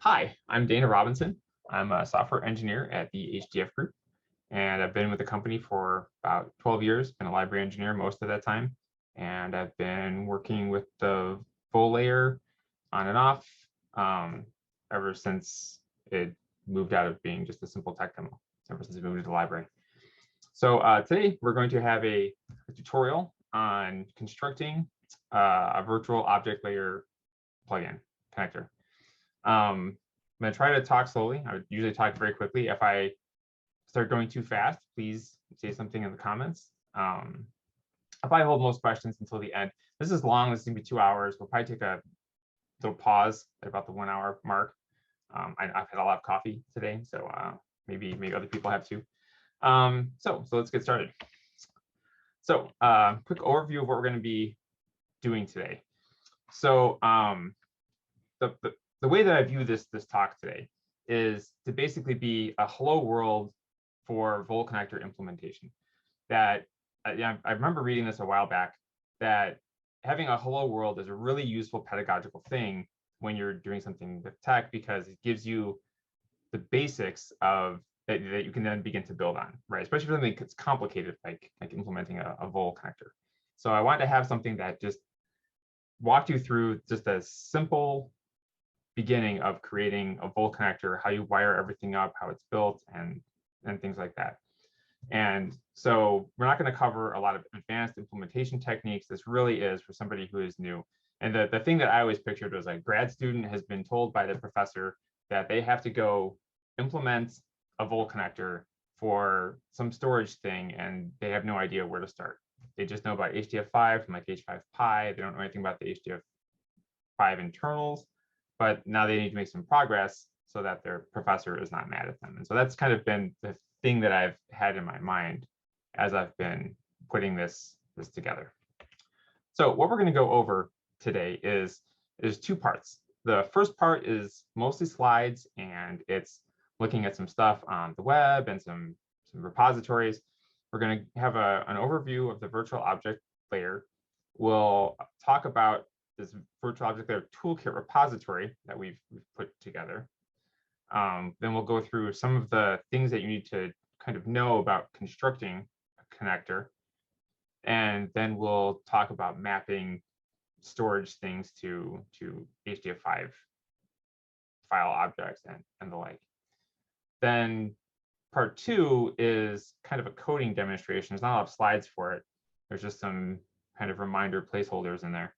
Hi, I'm Dana Robinson. I'm a software engineer at the HDF group, and I've been with the company for about 12 years, been a library engineer most of that time. And I've been working with the Vole layer on and off ever since it moved out of being just a simple tech demo, ever since it moved to the library. So today we're going to have a tutorial on constructing a virtual object layer plugin connector. I'm going to try to talk slowly. I would usually talk very quickly. If I start going too fast, please say something in the comments. I'll probably hold most questions until the end. This is long. This is going to be 2 hours. We'll probably take a little pause at about the 1 hour mark. I've had a lot of coffee today, so maybe other people have too. So let's get started. So quick overview of what we're going to be doing today. So the way that I view this talk today is to basically be a hello world for Vole connector implementation. That I remember reading this a while back, that having a hello world is a really useful pedagogical thing when you're doing something with tech, because it gives you the basics of that you can then begin to build on, right? Especially for something that's complicated, like implementing a Vole connector. So I wanted to have something that just walked you through just a simple beginning of creating a Vole connector, how you wire everything up, how it's built, and things like that. And so we're not going to cover a lot of advanced implementation techniques. This really is for somebody who is new. And the thing that I always pictured was like, grad student has been told by the professor that they have to go implement a Vole connector for some storage thing, and they have no idea where to start. They just know about HDF5 from like H5pl. They don't know anything about the HDF5 internals, but now they need to make some progress so that their professor is not mad at them. And so that's kind of been the thing that I've had in my mind as I've been putting this together. So what we're going to go over today is 2 parts. The first part is mostly slides, and it's looking at some stuff on the web and some repositories. We're going to have an overview of the virtual object layer. We'll talk about this virtual object layer toolkit repository that we've put together. Then we'll go through some of the things that you need to kind of know about constructing a connector. And then we'll talk about mapping storage things to HDF5 file objects and the like. Then part 2 is kind of a coding demonstration. There's not a lot of slides for it. There's just some kind of reminder placeholders in there.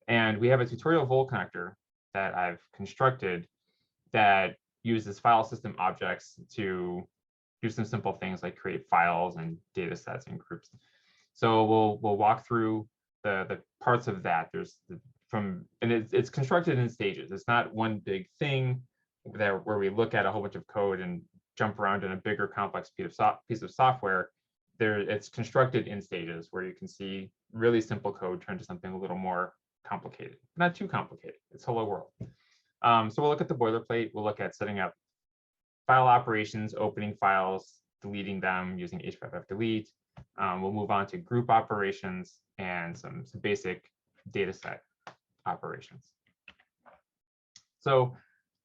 And we have a tutorial Vole connector that I've constructed that uses file system objects to do some simple things like create files and data sets and groups. So we'll walk through the parts of that. And it's constructed in stages. It's not one big thing where we look at a whole bunch of code and jump around in a bigger complex piece of software. It's constructed in stages where you can see really simple code turn to something a little more complicated, not too complicated. It's hello world. So we'll look at the boilerplate. We'll look at setting up file operations, opening files, deleting them using H5f delete. We'll move on to group operations and some basic data set operations. So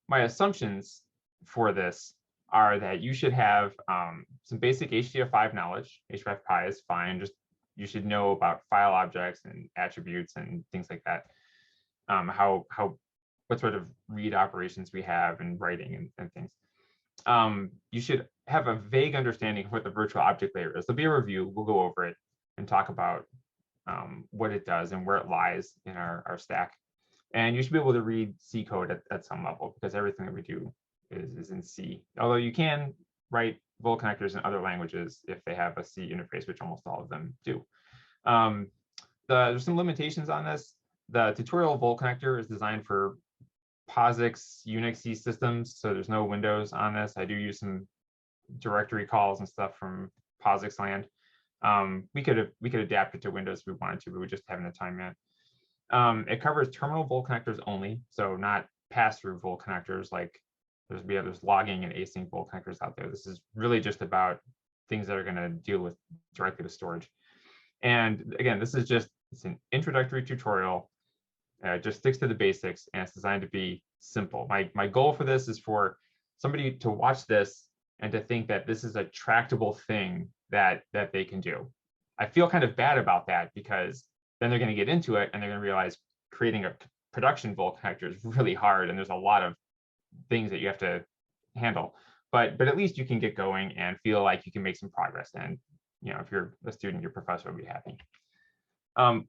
my assumptions for this are that you should have some basic HDF5 knowledge. H5pl is fine. Just you should know about file objects and attributes and things like that. What sort of read operations we have and writing and things. You should have a vague understanding of what the virtual object layer is. There'll be a review. We'll go over it and talk about what it does and where it lies in our stack. And you should be able to read C code at some level, because everything that we do is in C. Although you can write Vole connectors in other languages if they have a C interface, which almost all of them do. There's some limitations on this. The tutorial Vole connector is designed for POSIX Unix systems, so there's no Windows on this. I do use some directory calls and stuff from POSIX land. We could adapt it to Windows if we wanted to, but we just haven't had time yet. It covers terminal Vole connectors only, so not pass-through Vole connectors like there's logging and async Vole connectors out there. This is really just about things that are going to deal with directly with storage. And again, it's an introductory tutorial. Just sticks to the basics, and it's designed to be simple. My goal for this is for somebody to watch this and to think that this is a tractable thing that they can do. I feel kind of bad about that, because then they're going to get into it and they're going to realize creating a production Vole connector is really hard, and there's a lot of things that you have to handle. But at least you can get going and feel like you can make some progress. And if you're a student, your professor will be happy.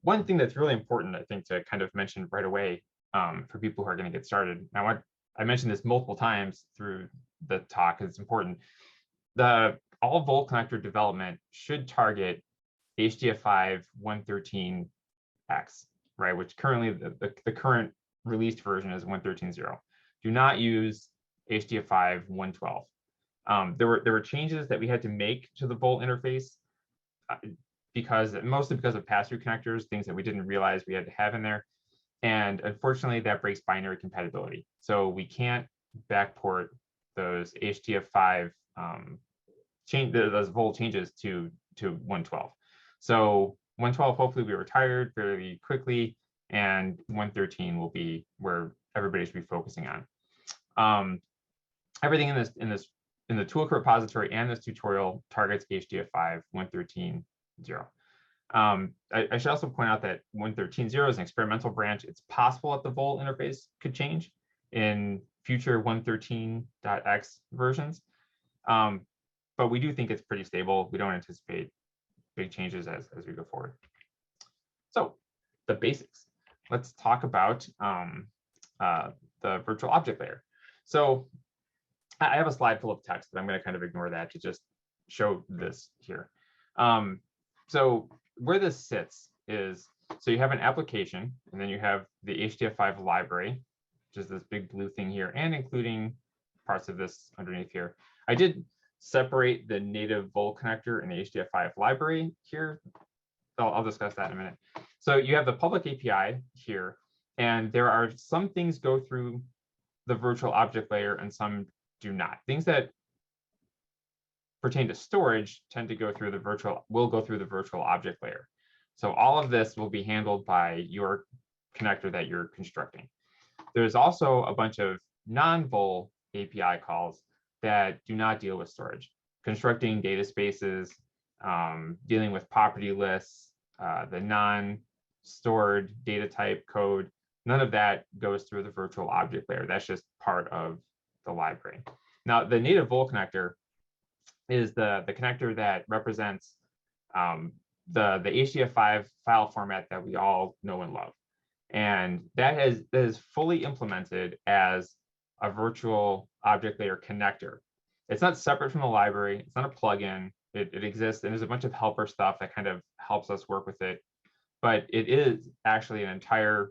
One thing that's really important, I think, to kind of mention right away for people who are going to get started. Now, I mentioned this multiple times through the talk, because it's important. All Vole connector development should target HDF5 113X, right? Which currently the current released version is 113.0. Do not use HDF5 112. There were changes that we had to make to the Vole interface mostly because of pass-through connectors, things that we didn't realize we had to have in there. And unfortunately, that breaks binary compatibility. So we can't backport those HDF5 those Vole changes to 112. So 112 hopefully we retired fairly quickly, and 113 will be where everybody should be focusing on. Everything in the Toolkit repository and this tutorial targets HDF5 113.0. I should also point out that 113.0 is an experimental branch. It's possible that the Vole interface could change in future 113.x versions, but we do think it's pretty stable. We don't anticipate big changes as we go forward. So the basics. Let's talk about the virtual object layer. So I have a slide full of text, but I'm going to kind of ignore that to just show this here. So where this sits is, so you have an application, and then you have the HDF5 library, which is this big blue thing here, and including parts of this underneath here. I did separate the native Vole connector and the HDF5 library here. I'll discuss that in a minute. So you have the public API here, and there are some things go through the virtual object layer and some do not. Things that pertain to storage tend to go through the virtual object layer. So all of this will be handled by your connector that you're constructing. There's also a bunch of non-Vole API calls that do not deal with storage, constructing data spaces, dealing with property lists, the non-stored data type code. None of that goes through the virtual object layer. That's just part of the library. Now, the native Vole connector is the connector that represents the HDF5 file format that we all know and love. And that is fully implemented as a virtual object layer connector. It's not separate from the library. It's not a plugin. It exists, and there's a bunch of helper stuff that kind of helps us work with it. But it is actually it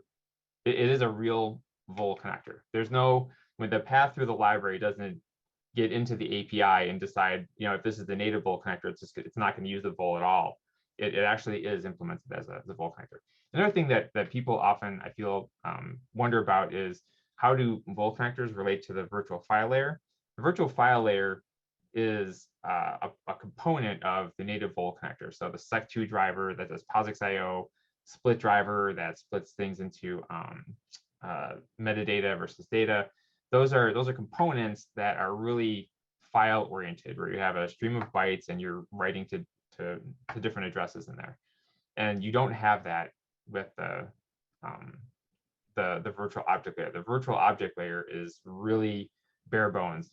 is a real Vole connector. There's no, when the path through the library doesn't get into the API and decide, if this is the native Vole connector, it's not going to use the Vole at all. It actually is implemented as a Vole connector. Another thing that people often, I feel, wonder about is, how do Vole connectors relate to the virtual file layer? The virtual file layer is a component of the native Vole connector. So the sec2 driver that does POSIX.io, split driver that splits things into metadata versus data. Those are components that are really file oriented, where you have a stream of bytes and you're writing to different addresses in there. And you don't have that with the virtual object layer. The virtual object layer is really bare bones.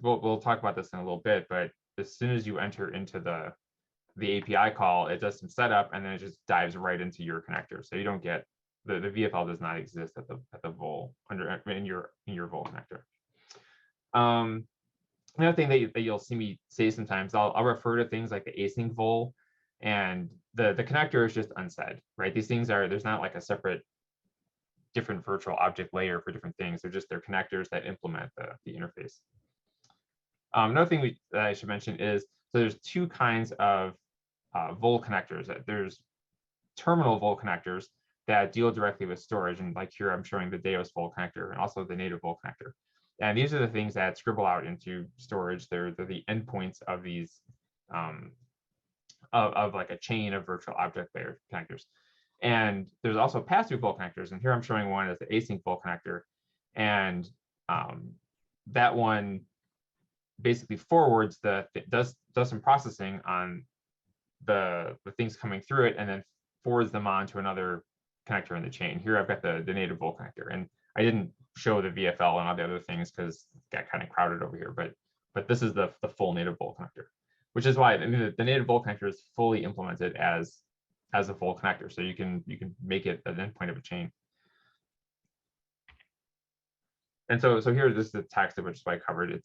We'll talk about this in a little bit, but as soon as you enter into the API call, it does some setup and then it just dives right into your connector. So you don't get the VFL does not exist at the Vole in your Vole connector. Another thing that you'll see me say sometimes, I'll refer to things like the async Vole, and the connector is just unsaid, right? These things there's not like a separate different virtual object layer for different things. They're connectors that implement the interface. Another thing that I should mention is, so there's two kinds of Vole connectors. There's terminal Vole connectors that deal directly with storage, and like here I'm showing the Deos Vole connector and also the native Vole connector. And these are the things that scribble out into storage. They're the endpoints of these of like a chain of virtual object layer connectors. And there's also pass-through Vole connectors. And here I'm showing one as the async Vole connector. And that one basically forwards does some processing on the things coming through it, and then forwards them on to another connector in the chain. Here I've got the native Vole connector, and I didn't show the VFL and all the other things because it got kind of crowded over here. But this is the full native Vole connector, which is why I mean, the native Vole connector is fully implemented as a Vole connector, so you can make it an endpoint of a chain. And so here, this is the text of which I covered.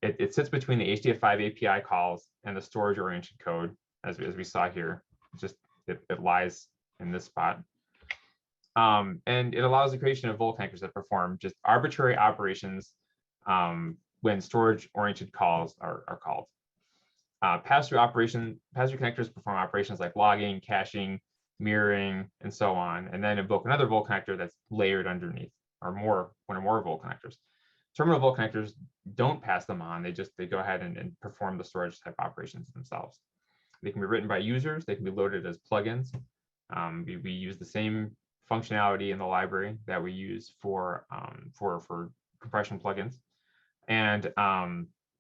It sits between the HDF5 API calls and the storage-oriented code, as we saw here. It lies in this spot. And it allows the creation of Vole connectors that perform just arbitrary operations when storage-oriented calls are called. Pass-through connectors perform operations like logging, caching, mirroring, and so on, and then invoke another Vole connector that's layered underneath, or one or more Vole connectors. Terminal Vole connectors don't pass them on. They go ahead and perform the storage type operations themselves. They can be written by users. They can be loaded as plugins. We use the same functionality in the library that we use for compression plugins. And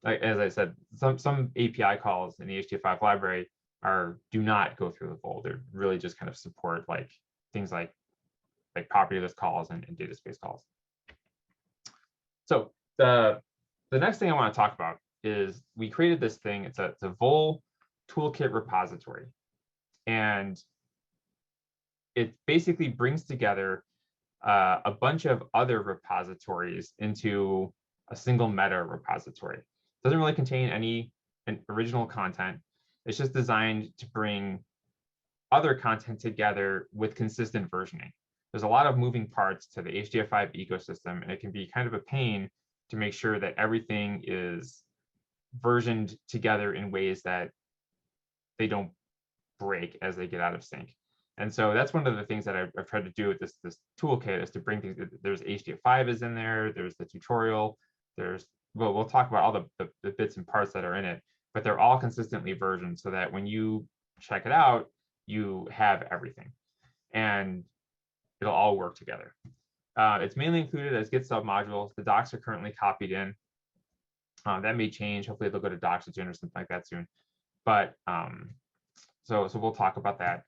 as I said, some API calls in the HDF5 library do not go through the Vole. They're really just kind of support like things like property-less calls and data space calls. So the next thing I want to talk about is we created this thing. It's a Vole Toolkit repository, and it basically brings together a bunch of other repositories into a single meta repository. It doesn't really contain any original content. It's just designed to bring other content together with consistent versioning. There's a lot of moving parts to the HDF5 ecosystem, and it can be kind of a pain to make sure that everything is versioned together in ways that they don't break as they get out of sync. And so that's one of the things that I've tried to do with this toolkit, is to bring things. There's HDF5 is in there. There's the tutorial. We'll talk about all the bits and parts that are in it, but they're all consistently versioned so that when you check it out, you have everything, and it'll all work together. It's mainly included as Git submodules. The docs are currently copied in. That may change. Hopefully they'll go to Doxygen or something like that soon. But so we'll talk about that.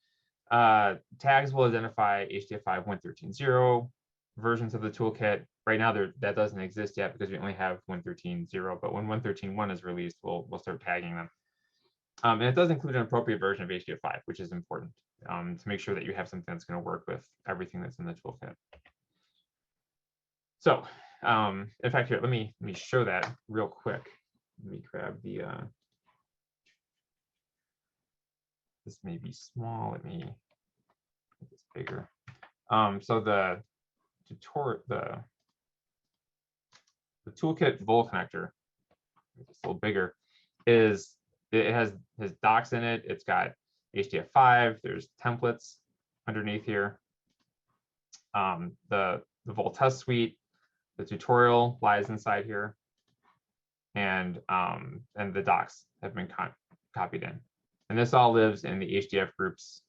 Tags will identify HDF5 1.13.0 versions of the toolkit. Right now, that doesn't exist yet because we only have 1.13.0. But when 1.13.1 is released, we'll start tagging them. And it does include an appropriate version of HDF5, which is important to make sure that you have something that's going to work with everything that's in the toolkit. So, in fact, here, let me show that real quick. Let me grab the. This may be small. Let me make this bigger. So the toolkit Vole connector, it's a little bigger, it has docs in it. It's got HDF5. There's templates underneath here. The Vole test suite, the tutorial lies inside here, and the docs have been copied in. And this all lives in the HDF groups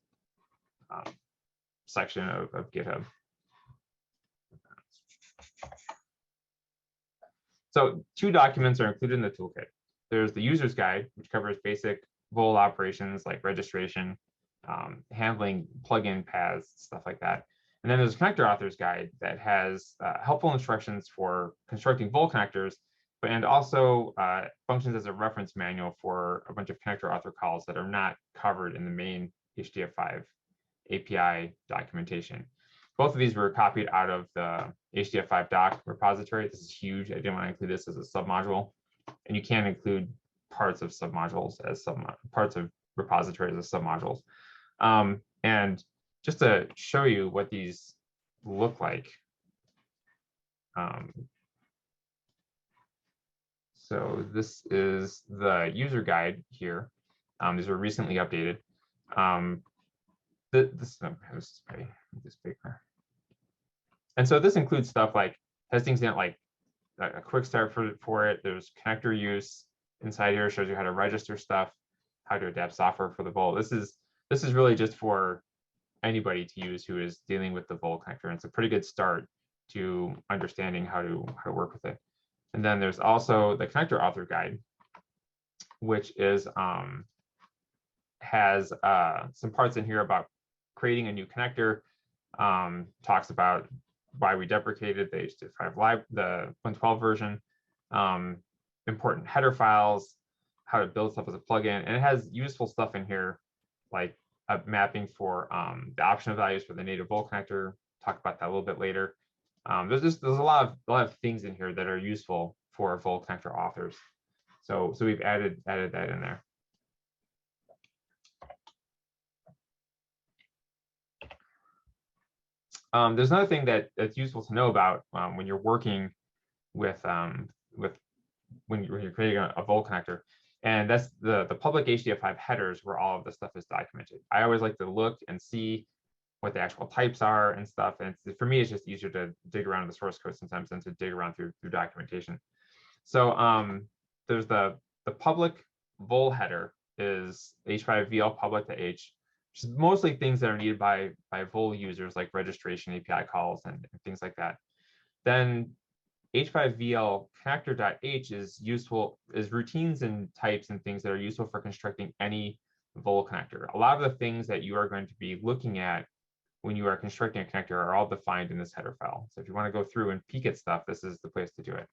section of GitHub. So 2 documents are included in the toolkit. There's the user's guide, which covers basic Vole operations like registration, handling plugin paths, stuff like that. And then there's a connector author's guide that has helpful instructions for constructing Vole connectors, and also functions as a reference manual for a bunch of connector author calls that are not covered in the main HDF5 API documentation. Both of these were copied out of the HDF5 doc repository. This is huge. I didn't want to include this as a submodule. And you can include parts of submodules as parts of repositories as submodules. And just to show you what these look like. So this is the user guide here. These were recently updated. This bigger. And so this includes stuff like testing extent, like a quick start for it. There's connector use inside here, shows you how to register stuff, how to adapt software for the Vole. This is really just for anybody to use who is dealing with the Vole connector. And it's a pretty good start to understanding how to work with it. And then there's also the connector author guide, which is has some parts in here about creating a new connector, talks about why we deprecated the HDF5 live, the 112 version, important header files, how to build stuff as a plugin, and it has useful stuff in here like a mapping for the optional values for the native Vole connector. Talk about that a little bit later. There's a lot of things in here that are useful for Vole connector authors. So we've added that in there. There's another thing that's useful to know about when you're working with when you're creating a Vole connector, and that's the public HDF5 headers where all of this stuff is documented. I always like to look and see what the actual types are and stuff, and for me it's just easier to dig around in the source code sometimes than to dig around through documentation. So there's the public Vole header is H5pl public to H, which is mostly things that are needed by Vole users like registration API calls and things like that. Then H5pl connector.h is routines and types and things that are useful for constructing any Vole connector. A lot of the things that you are going to be looking at when you are constructing a connector are all defined in this header file. So if you want to go through and peek at stuff, this is the place to do it.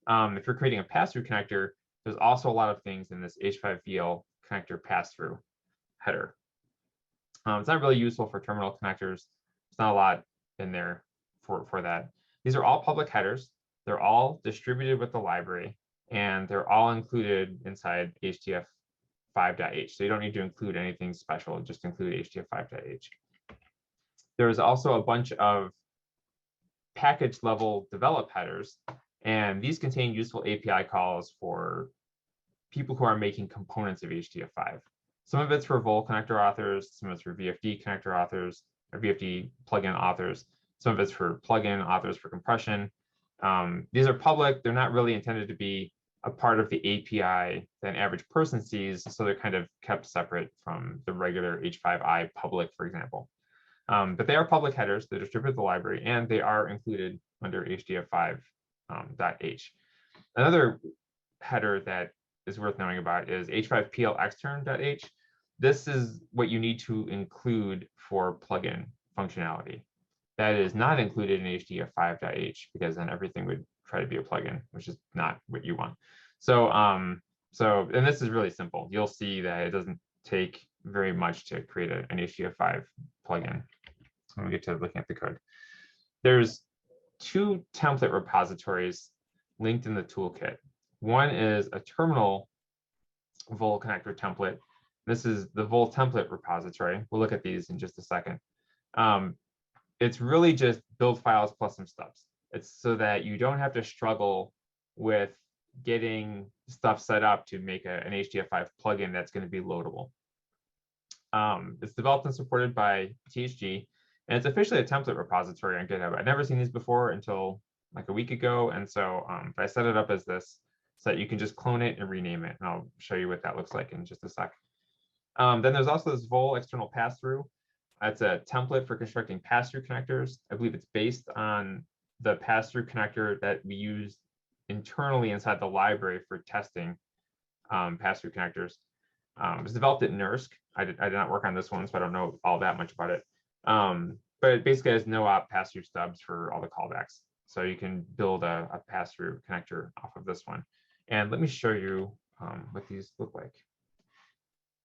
If you're creating a pass-through connector, there's also a lot of things in this H5pl connector pass-through header. It's not really useful for terminal connectors. There's not a lot in there for that. These are all public headers. They're all distributed with the library, and they're all included inside HDF5.h. So you don't need to include anything special, just include HDF5.h. There's also a bunch of package level develop headers, and these contain useful API calls for people who are making components of HDF5. Some of it's for Vole connector authors, some of it's for VFD connector authors, or VFD plugin authors. Some of it's for plugin authors for compression. These are public. They're not really intended to be a part of the API that an average person sees, so they're kind of kept separate from the regular H5i public, for example. But they are public headers. They distribute the library, and they are included under HDF5.h. Another header that is worth knowing about is H5pl Extern H. This is what you need to include for plugin functionality. That is not included in HDF5.h because then everything would try to be a plugin, which is not what you want. So, and this is really simple. You'll see that it doesn't take very much to create an HDF5 plugin. When we get to looking at the code, there's two template repositories linked in the toolkit. One is a terminal Vole connector template. This is the Vole template repository. We'll look at these in just a second. It's really just build files plus some stubs. It's so that you don't have to struggle with getting stuff set up to make an HDF5 plugin that's going to be loadable. It's developed and supported by THG, and it's officially a template repository on GitHub. I'd never seen these before until like a week ago, and so I set it up as this so that you can just clone it and rename it, and I'll show you what that looks like in just a sec. Then there's also this Vole external pass-through. It's a template for constructing pass-through connectors. I believe it's based on the pass-through connector that we use internally inside the library for testing pass-through connectors. It was developed at NERSC. I did not work on this one, so I don't know all that much about it. But it basically has no-op pass-through stubs for all the callbacks. So you can build a pass-through connector off of this one. And let me show you what these look like.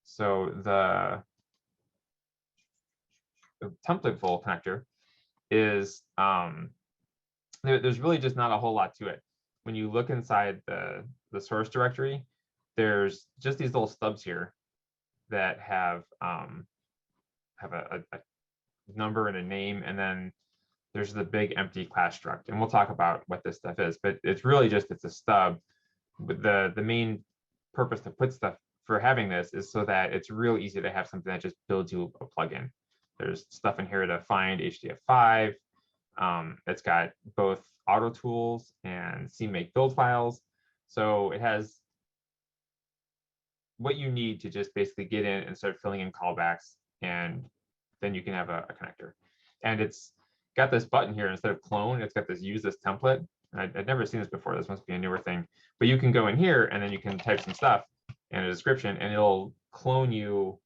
So the template Vole connector is, there's really just not a whole lot to it. When you look inside the source directory, there's just these little stubs here that have a number and a name, and then there's the big empty class struct. And we'll talk about what this stuff is, but it's really just, it's a stub. But the main purpose to put stuff for having this is so that it's real easy to have something that just builds you a plugin. There's stuff in here to find HDF5. It's got both auto tools and CMake build files. So it has what you need to just basically get in and start filling in callbacks and then you can have a connector. And it's got this button here instead of clone, it's got this use this template. And I'd never seen this before. This must be a newer thing. But you can go in here and then you can type some stuff and a description, and it'll clone you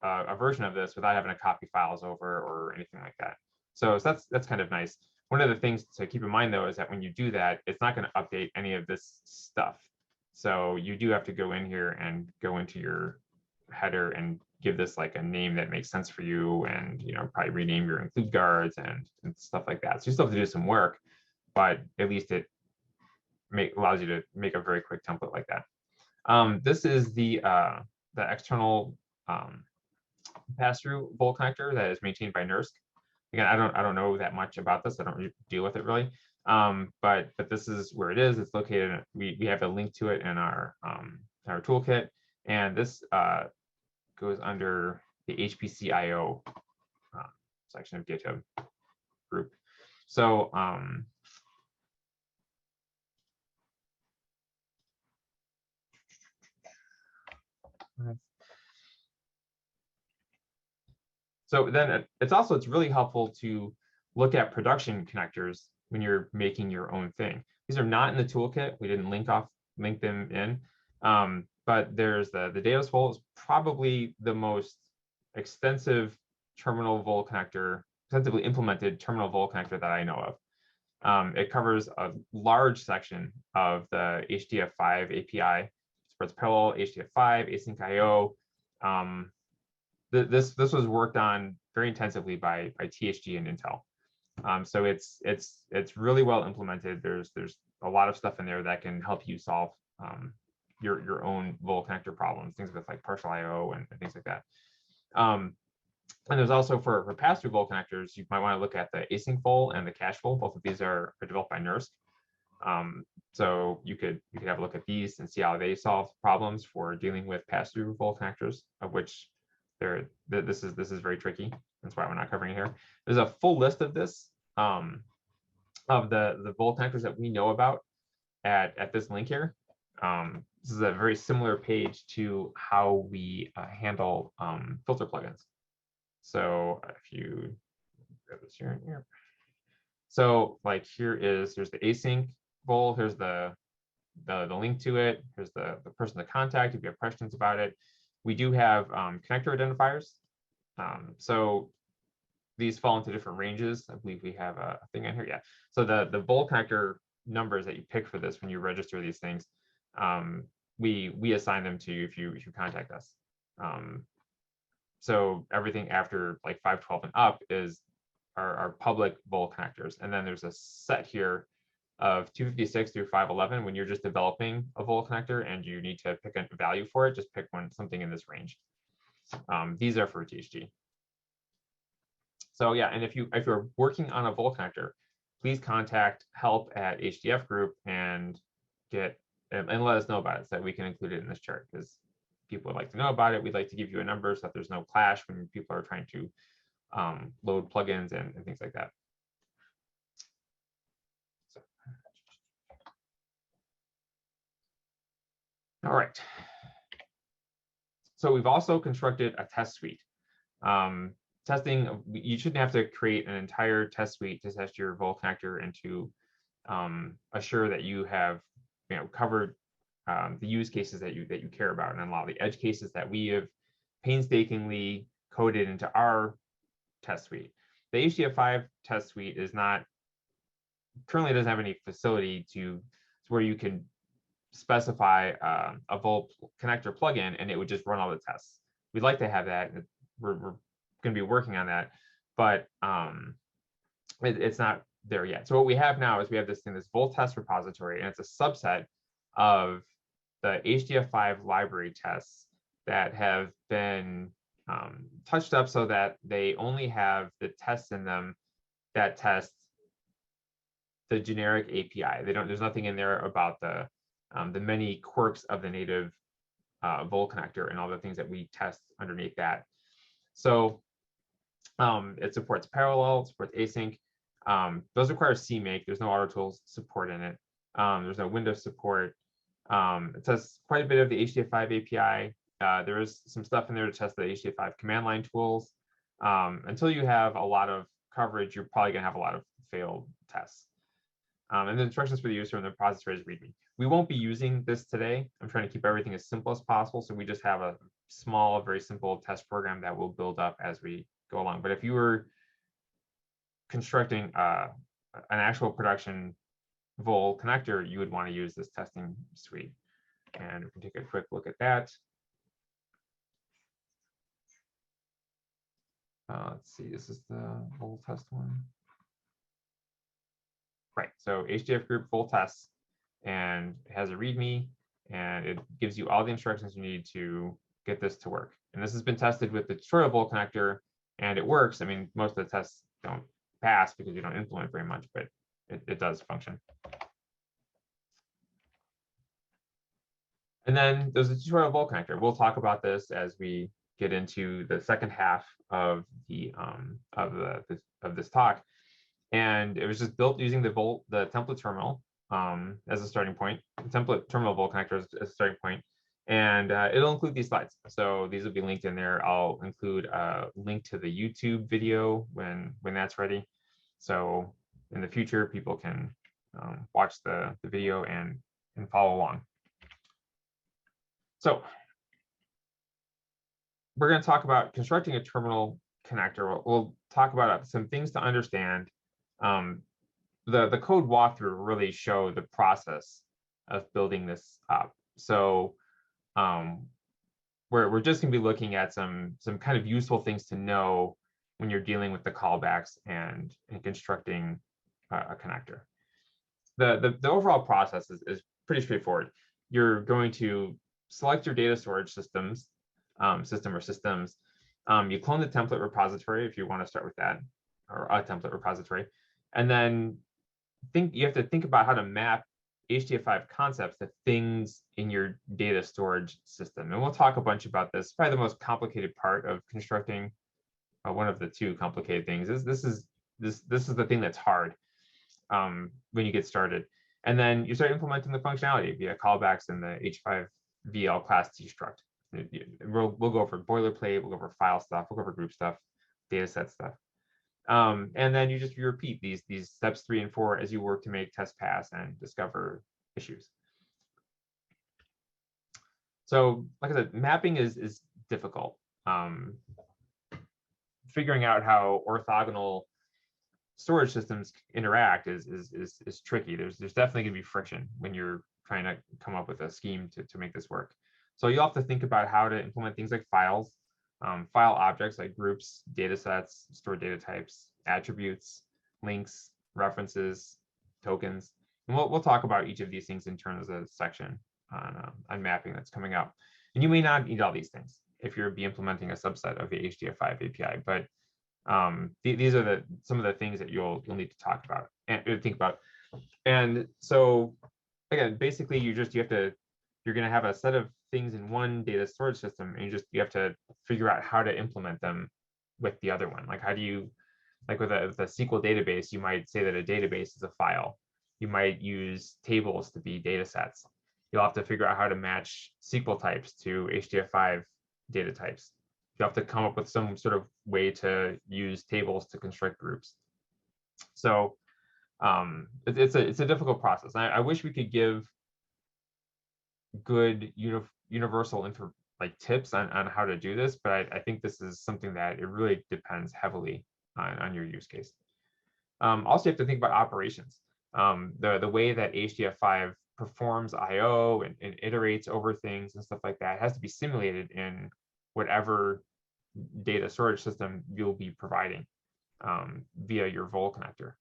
a version of this without having to copy files over or anything like that. So that's kind of nice. One of the things to keep in mind, though, is that when you do that, it's not going to update any of this stuff. So you do have to go in here and go into your header and give this like a name that makes sense for you, and probably rename your include guards and stuff like that. So you still have to do some work, but at least it allows you to make a very quick template like that. This is the external pass-through Vole connector that is maintained by NERSC. Again, I don't know that much about this. I don't deal with it really. But this is where it is. It's located. We have a link to it in our toolkit, and this goes under the HPCIO section of GitHub group. So so then it's really helpful to look at production connectors when you're making your own thing. These are not in the toolkit. We didn't link them in. But there's the Datos Vole is probably the most extensive terminal Vole connector, extensively implemented terminal Vole connector that I know of. It covers a large section of the HDF5 API, supports parallel HDF5, async IO. This was worked on very intensively by THG and Intel. So it's really well implemented. There's a lot of stuff in there that can help you solve your own Vole connector problems, things with like partial IO and things like that. And there's also for pass-through Vole connectors, you might want to look at the async Vole and the cache Vole. Both of these are developed by NERSC. So you could have a look at these and see how they solve problems for dealing with pass-through Vole connectors, of which this is very tricky. That's why we're not covering it here. There's a full list of this of the Vole connectors that we know about at this link here. This is a very similar page to how we handle filter plugins. So if you grab this here and here, so like here's the async Vole. Here's the link to it. Here's the person to contact if you have questions about it. We do have connector identifiers. So these fall into different ranges. I believe we have a thing in here. Yeah. So the Vole connector numbers that you pick for this when you register these things, we assign them to you if you contact us. So everything after like 512 and up is our public Vole connectors, and then there's a set here of 256 through 511 when you're just developing a Vole connector and you need to pick a value for it. Just pick something in this range. These are for THG. So yeah, and if you're working on a Vole connector, please contact help at HDF group and let us know about it so that we can include it in this chart, because people would like to know about it. We'd like to give you a number so that there's no clash when people are trying to load plugins and things like that. So. All right. So we've also constructed a test suite. Testing, you shouldn't have to create an entire test suite to test your Vole connector and to assure that you have covered the use cases that you care about, and a lot of the edge cases that we have painstakingly coded into our test suite. The HDF5 test suite currently doesn't have any facility to where you can specify a Vole connector plugin and it would just run all the tests. We'd like to have that. We're going to be working on that, but it's not there yet. So what we have now is we have this Vole test repository, and it's a subset of the HDF5 library tests that have been touched up so that they only have the tests in them that test the generic API. There's nothing in there about the many quirks of the native Vole connector and all the things that we test underneath that. So it supports parallel, it supports async. Those require CMake. There's no AutoTools support in it. There's no Windows support. It tests quite a bit of the HDF5 API. There is some stuff in there to test the HDF5 command line tools. Until you have a lot of coverage, you're probably going to have a lot of failed tests. And the instructions for the user and the repositories README. We won't be using this today. I'm trying to keep everything as simple as possible. So we just have a small, very simple test program that will build up as we go along. But if you were constructing an actual production Vole connector, you would want to use this testing suite. And we can take a quick look at that. Let's see, this is the Vole test one. Right, so HDF group Vole tests, and it has a README, and it gives you all the instructions you need to get this to work. And this has been tested with the tutorial Vole connector, and it works. I mean, most of the tests don't pass because you don't implement very much, but it does function. And then there's a tutorial Vole connector. We'll talk about this as we get into the second half of the of this talk. And it was just built using the template terminal as a starting point, the template terminal Vole connector as a starting point. And it'll include these slides. So these will be linked in there. I'll include a link to the YouTube video when that's ready. So in the future, people can watch the video and follow along. So we're going to talk about constructing a terminal connector. We'll talk about some things to understand. The code walkthrough really show the process of building this up. So we're just going to be looking at some kind of useful things to know when you're dealing with the callbacks and constructing a connector. The overall process is pretty straightforward. You're going to select your data storage systems. You clone the template repository if you want to start with that, or a template repository. And then you have to think about how to map HDF5 concepts to things in your data storage system. And we'll talk a bunch about this. Probably the most complicated part of constructing one of the two complicated things is this is the thing that's hard when you get started. And then you start implementing the functionality via callbacks in the H5pl class T struct. We'll go over boilerplate, we'll go over file stuff, we'll go over group stuff, data set stuff. And then you repeat these steps 3 and 4 as you work to make tests pass and discover issues. So like I said, mapping is difficult. Figuring out how orthogonal storage systems interact is tricky. There's definitely going to be friction when you're trying to come up with a scheme to make this work. So you'll have to think about how to implement things like files, file objects like groups, data sets, stored data types, attributes, links, references, tokens. And we'll talk about each of these things in terms of a section on mapping that's coming up. And you may not need all these things if you're implementing a subset of the HDF5 API, but these are some of the things that you'll need to talk about and think about. And so again, basically you're going to have a set of things in one data storage system, and you have to figure out how to implement them with the other one. Like how do you, like with a SQL database, you might say that a database is a file. You might use tables to be data sets. You'll have to figure out how to match SQL types to HDF5 data types. You'll have to come up with some sort of way to use tables to construct groups. So it's a difficult process. I wish we could give good universal tips on how to do this, but I think this is something that it really depends heavily on your use case. Also, you have to think about operations. The way that HDF5 performs I/O and iterates over things and stuff like that has to be simulated in whatever data storage system you'll be providing via your Vole connector.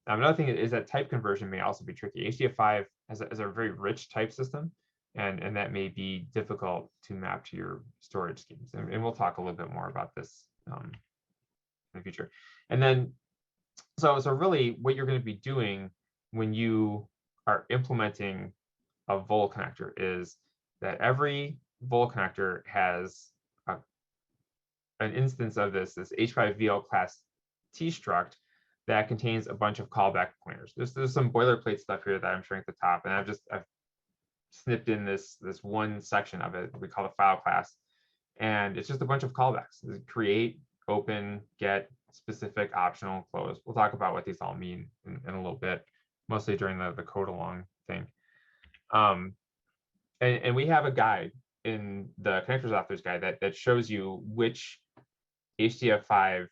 Another thing is that type conversion may also be tricky. HDF5 has a very rich type system, and that may be difficult to map to your storage schemes. And we'll talk a little bit more about this in the future. And then, so really what you're going to be doing when you are implementing a Vole connector is that every Vole connector has an instance of this H5pl class T struct that contains a bunch of callback pointers. There's some boilerplate stuff here that I'm showing at the top, and I've snipped in this one section of it we call the file class, and it's just a bunch of callbacks. Create open, get, specific, optional, close. We'll talk about what these all mean in a little bit, mostly during the code along thing. And we have a guide in the connectors authors guide that shows you which HDF5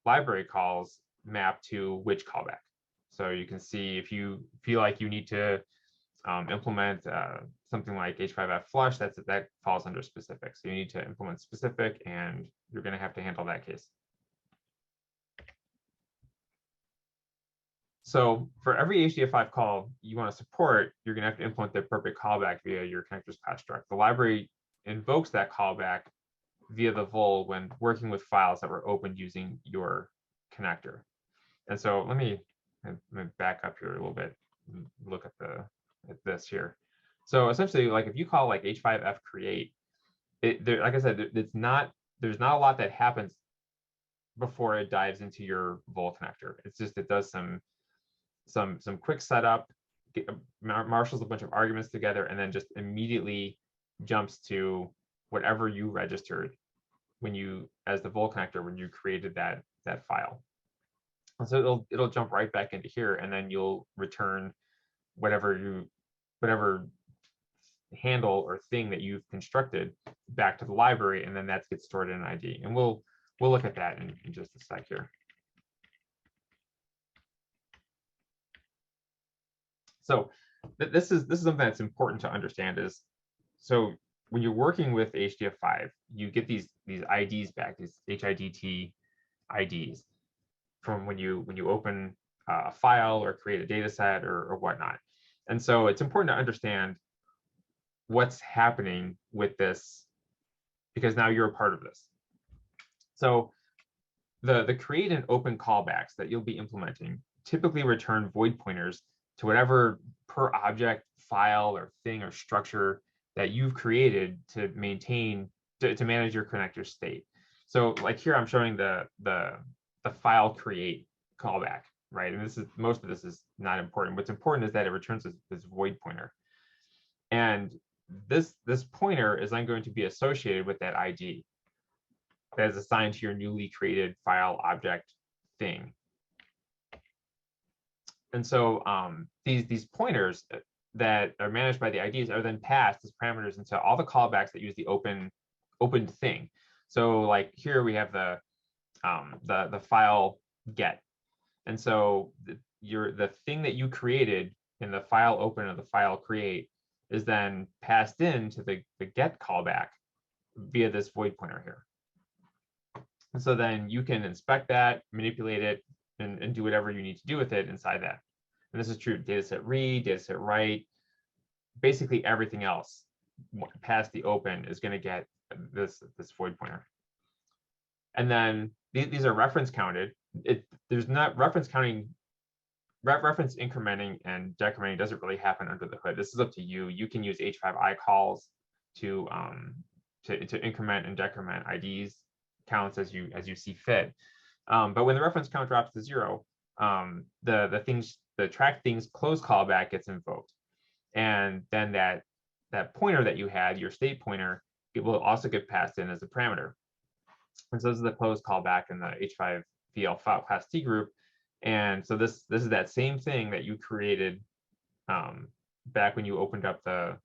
library calls map to which callback. So you can see if you feel like you need to implement something like H5f flush, that falls under specific. So you need to implement specific, and you're going to have to handle that case. So for every HDF5 call you want to support, you're going to have to implement the appropriate callback via your connectors construct. The library invokes that callback via the Vole when working with files that were opened using your connector. And so let me back up here a little bit and look at this here. So essentially, like if you call like H5f create, like I said, there's not a lot that happens before it dives into your Vole connector. It's just it does some quick setup, marshals a bunch of arguments together, and then just immediately jumps to whatever you registered when you, as the Vole connector, when you created that file. And so it'll jump right back into here, and then you'll return whatever handle or thing that you've constructed back to the library, and then that gets stored in an ID. And we'll look at that in just a sec here. So this is something that's important to understand is, so when you're working with HDF5, you get these IDs back, these HIDT IDs from when you open a file or create a data set or whatnot. And so it's important to understand what's happening with this, because now you're a part of this. So the create and open callbacks that you'll be implementing typically return void pointers to whatever per object file or thing or structure that you've created to maintain, to manage your connector state. So like here, I'm showing the file create callback, right? And most of this is not important. What's important is that it returns this void pointer. And this pointer is then going to be associated with that ID that is assigned to your newly created file object thing. And so these pointers that are managed by the IDs are then passed as parameters into all the callbacks that use the opened thing. So like here we have the file get, and so the thing that you created in the file open or the file create is then passed into the get callback via this void pointer here. And so then you can inspect that, manipulate it, and do whatever you need to do with it inside that. And this is true dataset read, dataset write, basically everything else past the open is going to get this void pointer. And then these are reference counted. There's not reference counting, reference incrementing and decrementing doesn't really happen under the hood. This is up to you. You can use H5i calls to increment and decrement IDs counts as you see fit. But when the reference count drops to 0, the track things close callback gets invoked, and then that pointer that you had, your state pointer, it will also get passed in as a parameter. And so this is the close callback in the H5pl file class T group. And so this is that same thing that you created back when you opened up or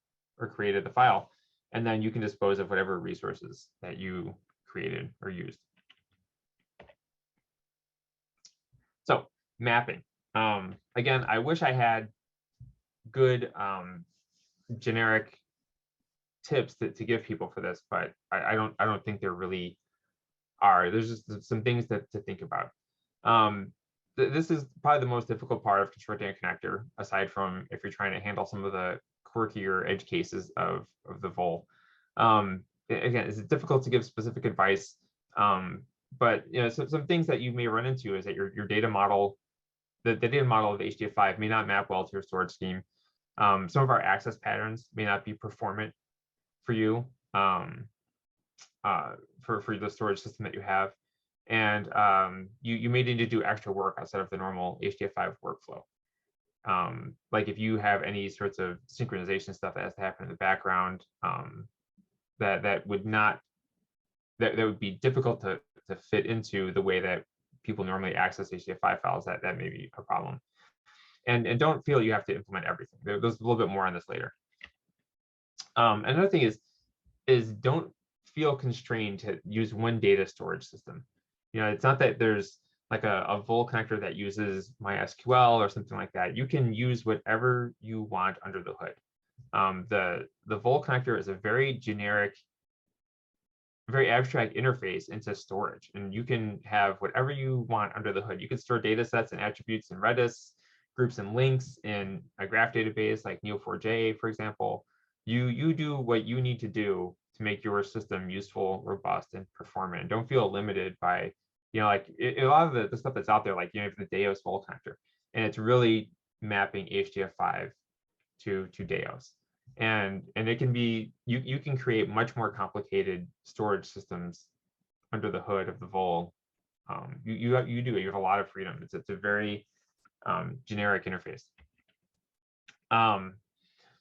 created the file, and then you can dispose of whatever resources that you created or used. So mapping. Again, I wish I had good generic tips to give people for this, but I don't think there really are. There's just some things to think about. This is probably the most difficult part of constructing a connector, aside from if you're trying to handle some of the quirkier edge cases of the Vole. Again, it's difficult to give specific advice, but some things that you may run into is that your data model, the data model of HDF5 may not map well to your storage scheme. Some of our access patterns may not be performant for you for the storage system that you have, and you may need to do extra work outside of the normal HDF5 workflow. Like if you have any sorts of synchronization stuff that has to happen in the background, that would be difficult to to fit into the way that people normally access HDF5 files, that may be a problem. And don't feel you have to implement everything. There's a little bit more on this later. Another thing is don't feel constrained to use one data storage system. It's not that there's like a Vole connector that uses MySQL or something like that. You can use whatever you want under the hood. The Vole connector is a very generic, very abstract interface into storage, and you can have whatever you want under the hood. You can store data sets and attributes in Redis, groups and links in a graph database like Neo4j, for example. You do what you need to do to make your system useful, robust, and performant. And don't feel limited by, like a lot of the stuff that's out there, like even the Deos Vole connector, and it's really mapping HDF5 to Deos. And it can be, you can create much more complicated storage systems under the hood of the Vole. You have a lot of freedom. It's a very generic interface.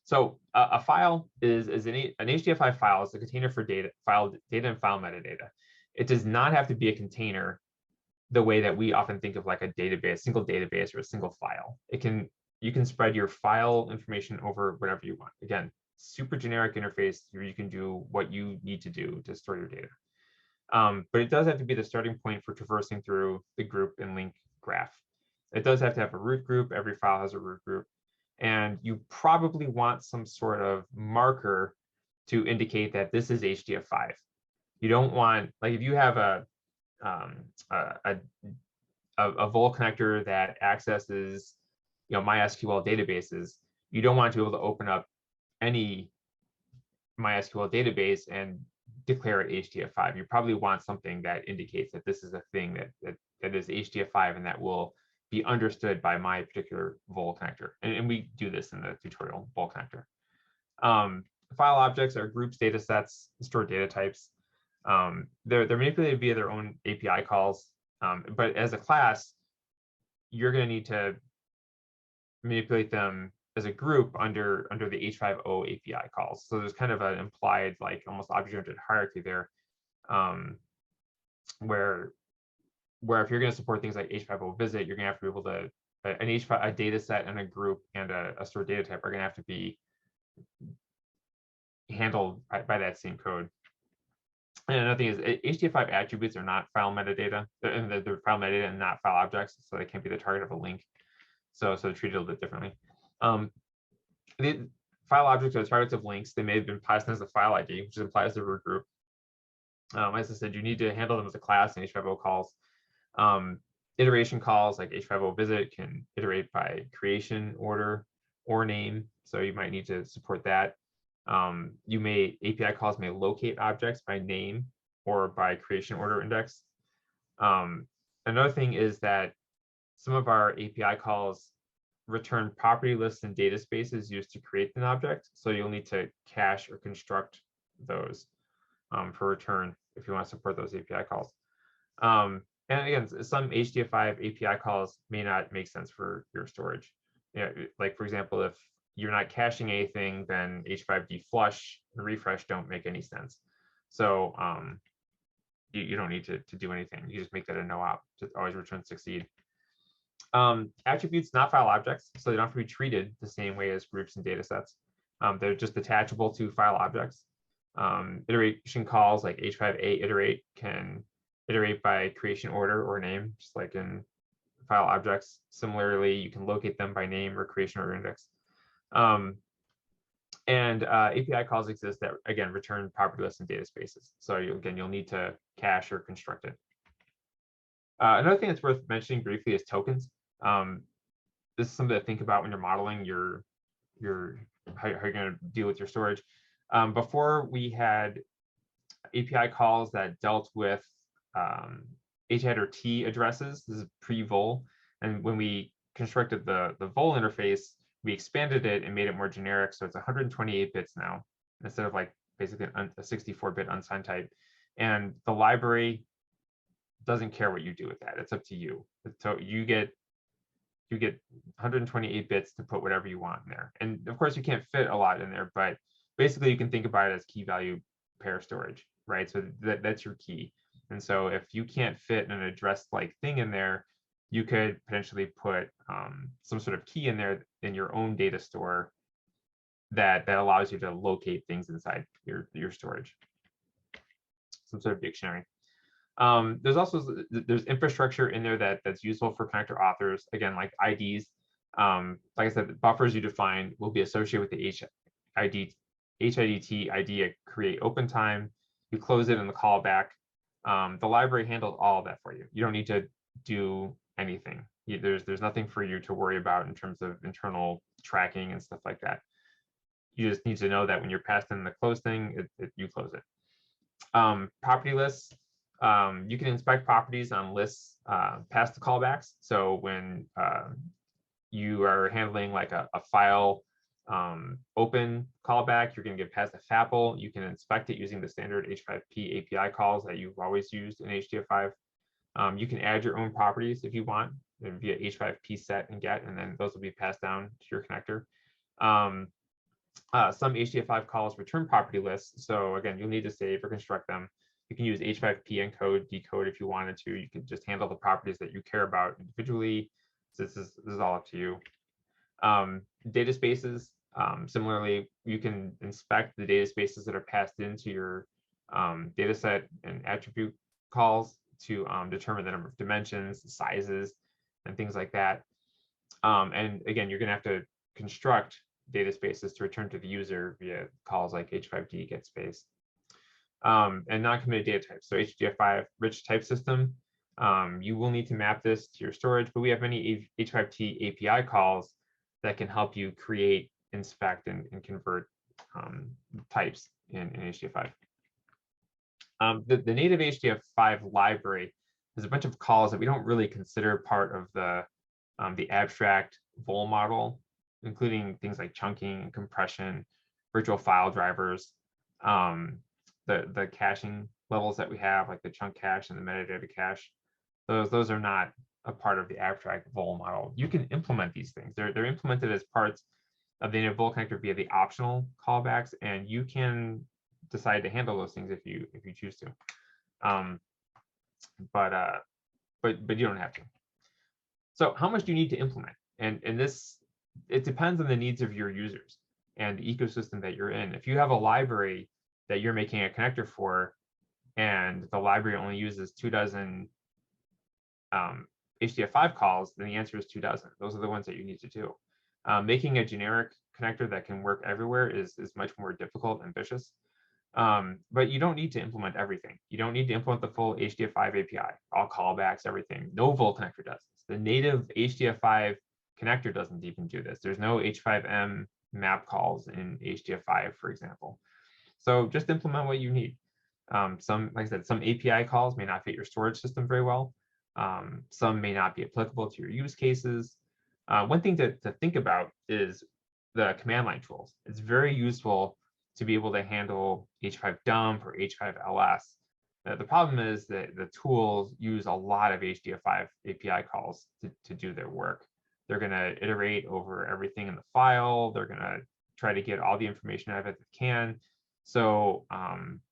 So a file is an HDF5 file is a container for data and file metadata. It does not have to be a container the way that we often think of like a database, single database, or a single file. You can spread your file information over whatever you want. Again, super generic interface where you can do what you need to do to store your data. But it does have to be the starting point for traversing through the group and link graph. It does have to have a root group. Every file has a root group. And you probably want some sort of marker to indicate that this is HDF5. You don't want, like if you have a Vole connector that accesses MySQL databases, you don't want to be able to open up any MySQL database and declare it HDF5. You probably want something that indicates that this is a thing that is HDF5 and that will be understood by my particular Vole connector. And we do this in the tutorial, Vole connector. File objects are groups, data sets, stored data types. They're manipulated via their own API calls. But as a class, you're going to need to manipulate them as a group under the H5pl API calls. So there's kind of an implied, like almost object-oriented hierarchy there, where if you're going to support things like H5pl visit, you're going to have to be able to a data set and a group and a stored data type are going to have to be handled by that same code. And another thing is HDF5 attributes are not file metadata. They're file metadata and not file objects, so they can't be the target of a link. So they're treated a little bit differently. The file objects are targets of links. They may have been passed as a file ID, which implies the root group. As I said, you need to handle them as a class in H5pl calls. Iteration calls like H5pl visit can iterate by creation order or name, so you might need to support that. API calls may locate objects by name or by creation order index. Another thing is that some of our API calls return property lists and data spaces used to create an object, so you'll need to cache or construct those for return if you want to support those API calls. And again, some HDF5 API calls may not make sense for your storage. Like for example, if you're not caching anything, then H5d flush and refresh don't make any sense. So you don't need to do anything. You just make that a no-op to always return succeed. Attributes, not file objects, so they don't have to be treated the same way as groups and data sets. They're just attachable to file objects. Iteration calls like H5a iterate can iterate by creation order or name, just like in file objects. Similarly, you can locate them by name or creation order index. API calls exist that, again, return property lists and data spaces. So you'll need to cache or construct it. Another thing that's worth mentioning briefly is tokens. This is something to think about when you're modeling how you're going to deal with your storage. Before we had API calls that dealt with HHeader T addresses. This is pre-Vole. And when we constructed the Vole interface, we expanded it and made it more generic. So it's 128 bits now, instead of like basically a 64-bit unsigned type. And the library doesn't care what you do with that. It's up to you. So you get 128 bits to put whatever you want in there. And of course, you can't fit a lot in there, but basically you can think about it as key value pair storage, right? So that's your key. And so if you can't fit an address-like thing in there, you could potentially put some sort of key in there in your own data store that allows you to locate things inside your storage, some sort of dictionary. There's infrastructure in there that's useful for connector authors, again, like IDs. Like I said, the buffers you define will be associated with the HIDT ID at create open time. You close it in the callback. The library handles all of that for you. You don't need to do anything. There's nothing for you to worry about in terms of internal tracking and stuff like that. You just need to know that when you're passed in the close thing, you close it. Property lists. You can inspect properties on lists past the callbacks. So when you are handling like a file open callback, you're going to get past the HDF5. You can inspect it using the standard H5p API calls that you've always used in HDF5. You can add your own properties if you want via H5p set and get, and then those will be passed down to your connector. Some HDF5 calls return property lists. So again, you'll need to save or construct them. You can use H5p encode, decode if you wanted to. You can just handle the properties that you care about individually. So this is all up to you. Data spaces. Similarly, you can inspect the data spaces that are passed into your data set and attribute calls to determine the number of dimensions, sizes, and things like that. And again, you're going to have to construct data spaces to return to the user via calls like H5d get space. And non-committed data types. So HDF5 rich type system. You will need to map this to your storage, but we have many H5t API calls that can help you create, inspect, and convert types in HDF5. The native HDF5 library is a bunch of calls that we don't really consider part of the abstract Vole model, including things like chunking and compression, virtual file drivers, the caching levels that we have, like the chunk cache and the metadata cache. Those are not a part of the abstract Vole model. You can implement these things. They're implemented as parts of the native Vole connector via the optional callbacks, and you can decide to handle those things if you choose to. But you don't have to. So how much do you need to implement? And this, it depends on the needs of your users and the ecosystem that you're in. If you have a library that you're making a connector for, and the library only uses 24 HDF5 calls, then the answer is 24. Those are the ones that you need to do. Making a generic connector that can work everywhere is much more difficult and ambitious. But you don't need to implement everything. You don't need to implement the full HDF5 API, all callbacks, everything. No Vole connector does this. The native HDF5 connector doesn't even do this. There's no H5m map calls in HDF5, for example. So just implement what you need. Like I said, some API calls may not fit your storage system very well. Some may not be applicable to your use cases. One thing to think about is the command line tools. It's very useful to be able to handle H5 dump or H5ls. The problem is that the tools use a lot of HDF5 API calls to do their work. They're going to iterate over everything in the file. They're going to try to get all the information out of it they can. So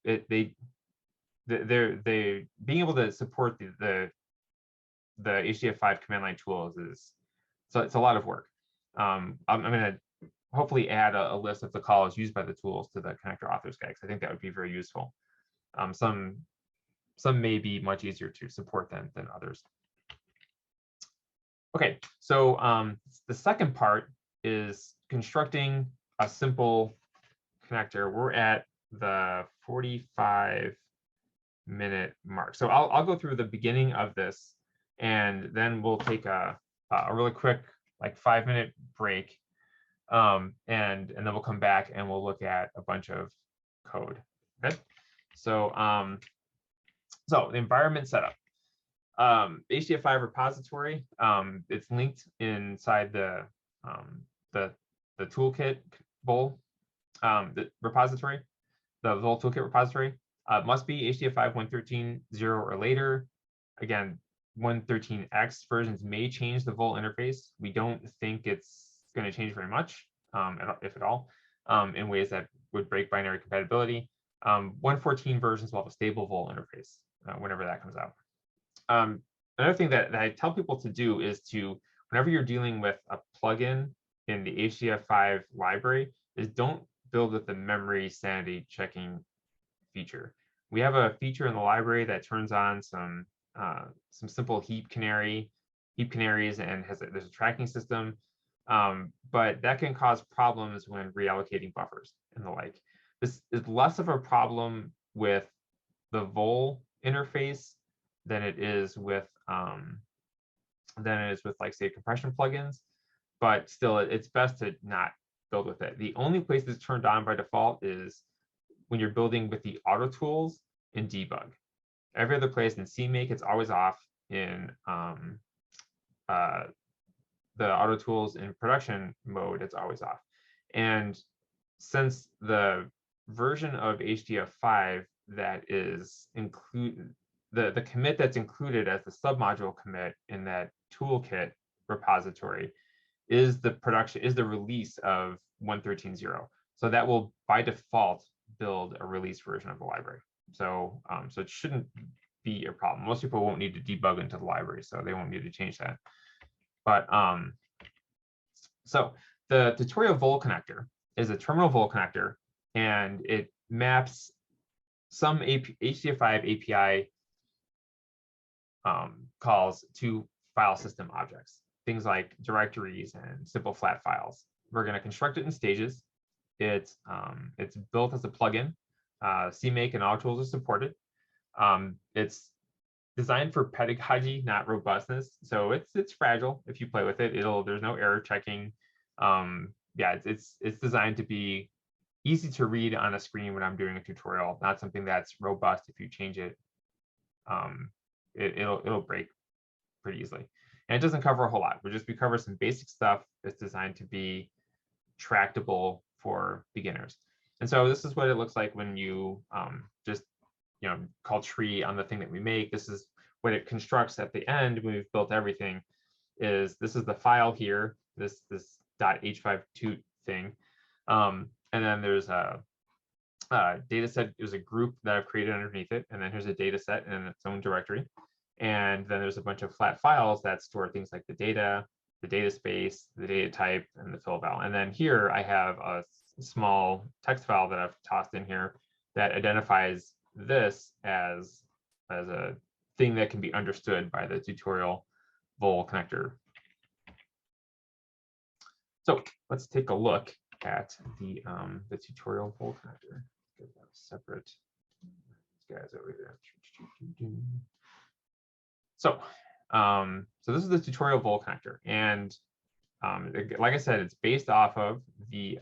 being able to support the HDF5 command line tools it's a lot of work. I'm going to hopefully add a list of the calls used by the tools to the connector authors guide, because I think that would be very useful. Some may be much easier to support than others. Okay, so the second part is constructing a simple connector. We're at the 45-minute mark. So I'll go through the beginning of this, and then we'll take a really quick, like 5-minute break. And then we'll come back and we'll look at a bunch of code. Okay, so the environment setup. HDF5 repository. It's linked inside the Toolkit Vole the repository, the Vole Toolkit repository. Must be HDF5 1.13.0 or later. Again, 1.13x versions may change the Vole interface. We don't think it's going to change very much, if at all, in ways that would break binary compatibility. 1.14 versions will have a stable Vole interface. whenever that comes out. Another thing that I tell people to do is to, whenever you're dealing with a plugin in the HDF5 library, is don't build with the memory sanity checking feature. We have a feature in the library that turns on some simple heap canaries and there's a tracking system, but that can cause problems when reallocating buffers and the like. This is less of a problem with the Vole interface than it is with like, say, compression plugins, but still it's best to not build with it. The only place it's turned on by default is when you're building with the auto tools in debug. Every other place in CMake, it's always off. In the auto tools in production mode, it's always off. And since the version of HDF5 that is included, the commit that's included as the submodule commit in that Toolkit repository is the release of 1.13.0. So that will by default build a release version of the library. So so it shouldn't be a problem. Most people won't need to debug into the library, so they won't need to change that. But so the tutorial Vole connector is a terminal Vole connector, and it maps some HDF5 API calls to file system objects, things like directories and simple flat files. We're going to construct it in stages. It's built as a plugin. CMake and AutoTools are supported. It's designed for pedagogy, not robustness. So it's fragile if you play with it. There's no error checking. Yeah, it's designed to be easy to read on a screen when I'm doing a tutorial, not something that's robust. If you change it, it'll break pretty easily. And it doesn't cover a whole lot. We cover some basic stuff that's designed to be tractable for beginners. And so this is what it looks like when you just call tree on the thing that we make. This is what it constructs at the end when we've built everything. This is the file here, this .h5 thing, and then there's a data set. There's a group that I've created underneath it, and then here's a data set in its own directory, and then there's a bunch of flat files that store things like the data space, the data type, and the fill val. And then here I have a small text file that I've tossed in here that identifies this as a thing that can be understood by the tutorial Vole connector. So let's take a look at the tutorial Vole connector. Get that separate. These guys over here. So this is the tutorial Vole connector, and like I said, it's based off of the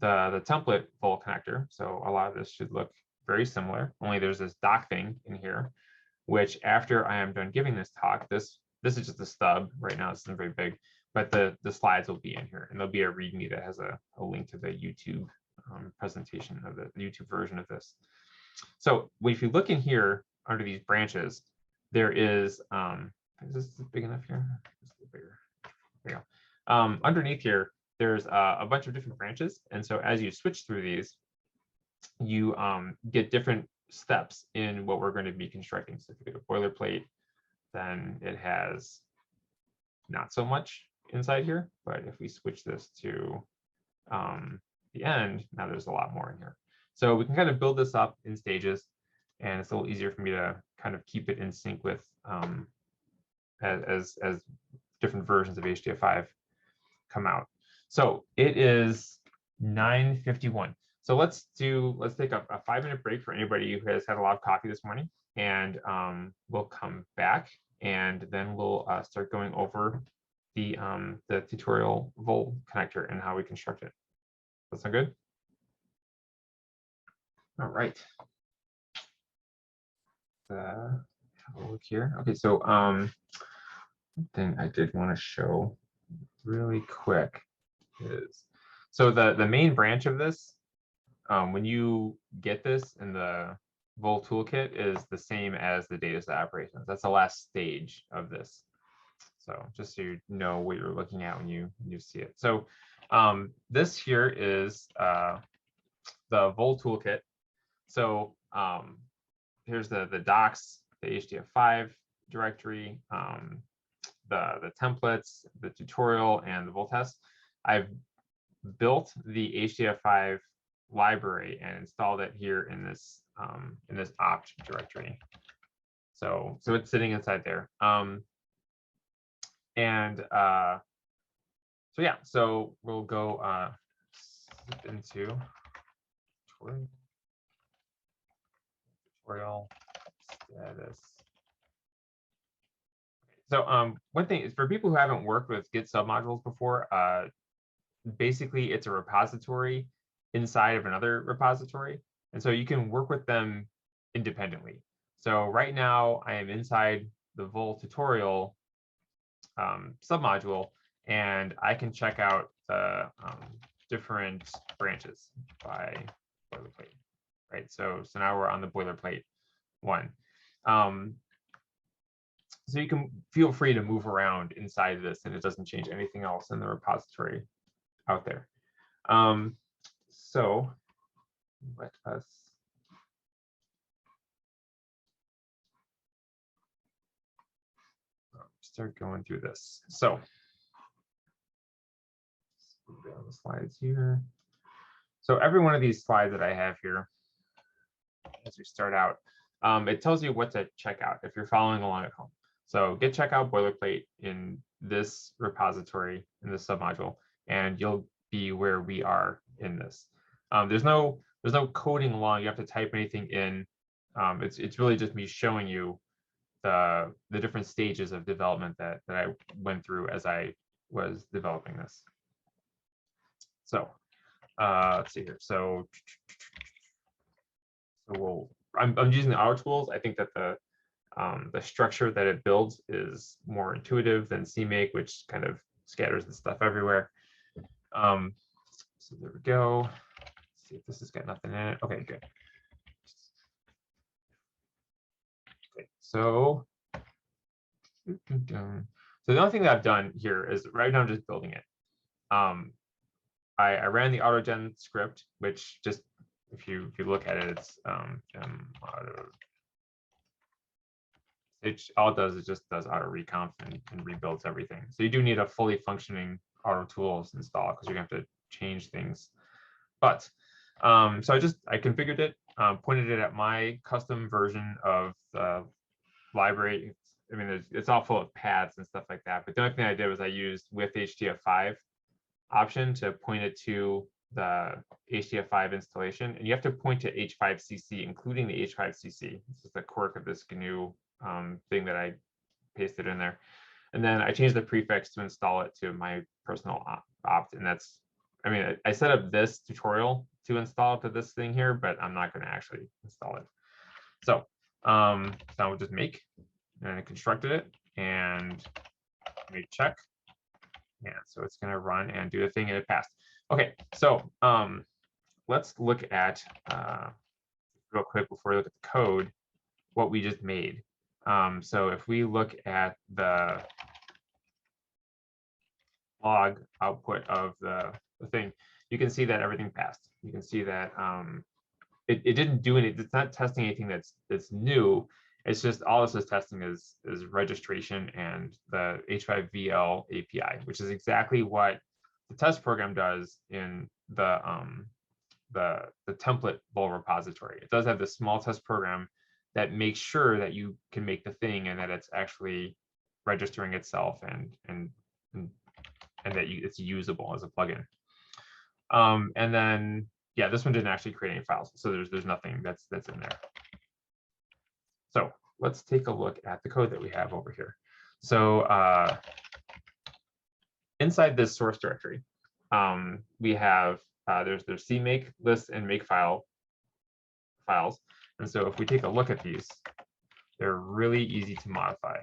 template Vole connector. So a lot of this should look very similar, only there's this doc thing in here, which after I am done giving this talk, this is just a stub right now. This isn't very big, but the slides will be in here, and there'll be a README that has a link to the YouTube presentation of the YouTube version of this. So if you look in here under these branches, there is this big enough here? This is bigger. There you go. Underneath here, there's a bunch of different branches, and so as you switch through these, you get different steps in what we're going to be constructing. So if you get a boilerplate, then it has not so much inside here, but if we switch this to the end, now there's a lot more in here. So we can kind of build this up in stages, and it's a little easier for me to kind of keep it in sync with as different versions of HDF5 come out. So it is 9:51. So let's take a 5-minute break for anybody who has had a lot of coffee this morning, and we'll come back, and then we'll start going over the tutorial Vole connector and how we construct it. That sound good? All right. Have a look here. Okay, so one thing I did want to show really quick is, so the main branch of this, when you get this in the Vole toolkit, is the same as the data set operations. That's the last stage of this. So just so you know what you're looking at when you see it. So this here is the Vole toolkit. So here's the docs, the HDF5 directory, the templates, the tutorial, and the Vole test. I've built the HDF5 library and installed it here in this opt directory. So it's sitting inside there. So yeah, so we'll go into tutorial status. So one thing is, for people who haven't worked with Git submodules before, basically it's a repository inside of another repository. And so you can work with them independently. So right now I am inside the Vole tutorial submodule, and I can check out the different branches by boilerplate, right? So now we're on the boilerplate one. So you can feel free to move around inside this, and it doesn't change anything else in the repository out there. So let us start going through this. So move down the slides here. So every one of these slides that I have here, as we start out, it tells you what to check out if you're following along at home. So git checkout boilerplate in this repository, in this submodule, and you'll be where we are in this. There's no coding along. You have to type anything in. It's really just me showing you the different stages of development that I went through as I was developing this. So let's see here. So I'm using the auto tools. I think that the structure that it builds is more intuitive than CMake, which kind of scatters the stuff everywhere. So there we go. Let's see if this has got nothing in it. Okay, good. Okay, so the only thing that I've done here is right now I'm just building it. I ran the autogen script, which just, if you look at it, it's all it does is just does auto reconf and rebuilds everything. So you do need a fully functioning auto tools install, because you're gonna have to change things. But so I configured it, pointed it at my custom version of the library. I mean, it's all full of paths and stuff like that. But the only thing I did was I used with HDF5 option to point it to the HDF5 installation, and you have to point to H5cc, including the H5cc. This is the quirk of this GNU thing that I pasted in there. And then I changed the prefix to install it to my personal opt, and that's, I mean, I set up this tutorial to install it to this thing here, but I'm not going to actually install it. So now we'll just make, and I constructed it and make check. Yeah, so it's going to run and do the thing, and it passed. Okay, so let's look at, real quick before we look at the code, what we just made. So if we look at the log output of the thing, you can see that everything passed. You can see that it didn't do anything. It's not testing anything that's new. It's just all this is testing is registration and the H5pl API, which is exactly what the test program does in the template Vole repository. It does have this small test program that makes sure that you can make the thing and that it's actually registering itself and that it's usable as a plugin. And then yeah, this one didn't actually create any files, so there's nothing that's in there. So let's take a look at the code that we have over here. So inside this source directory, we have there's CMake list and makefile files. And so if we take a look at these, they're really easy to modify.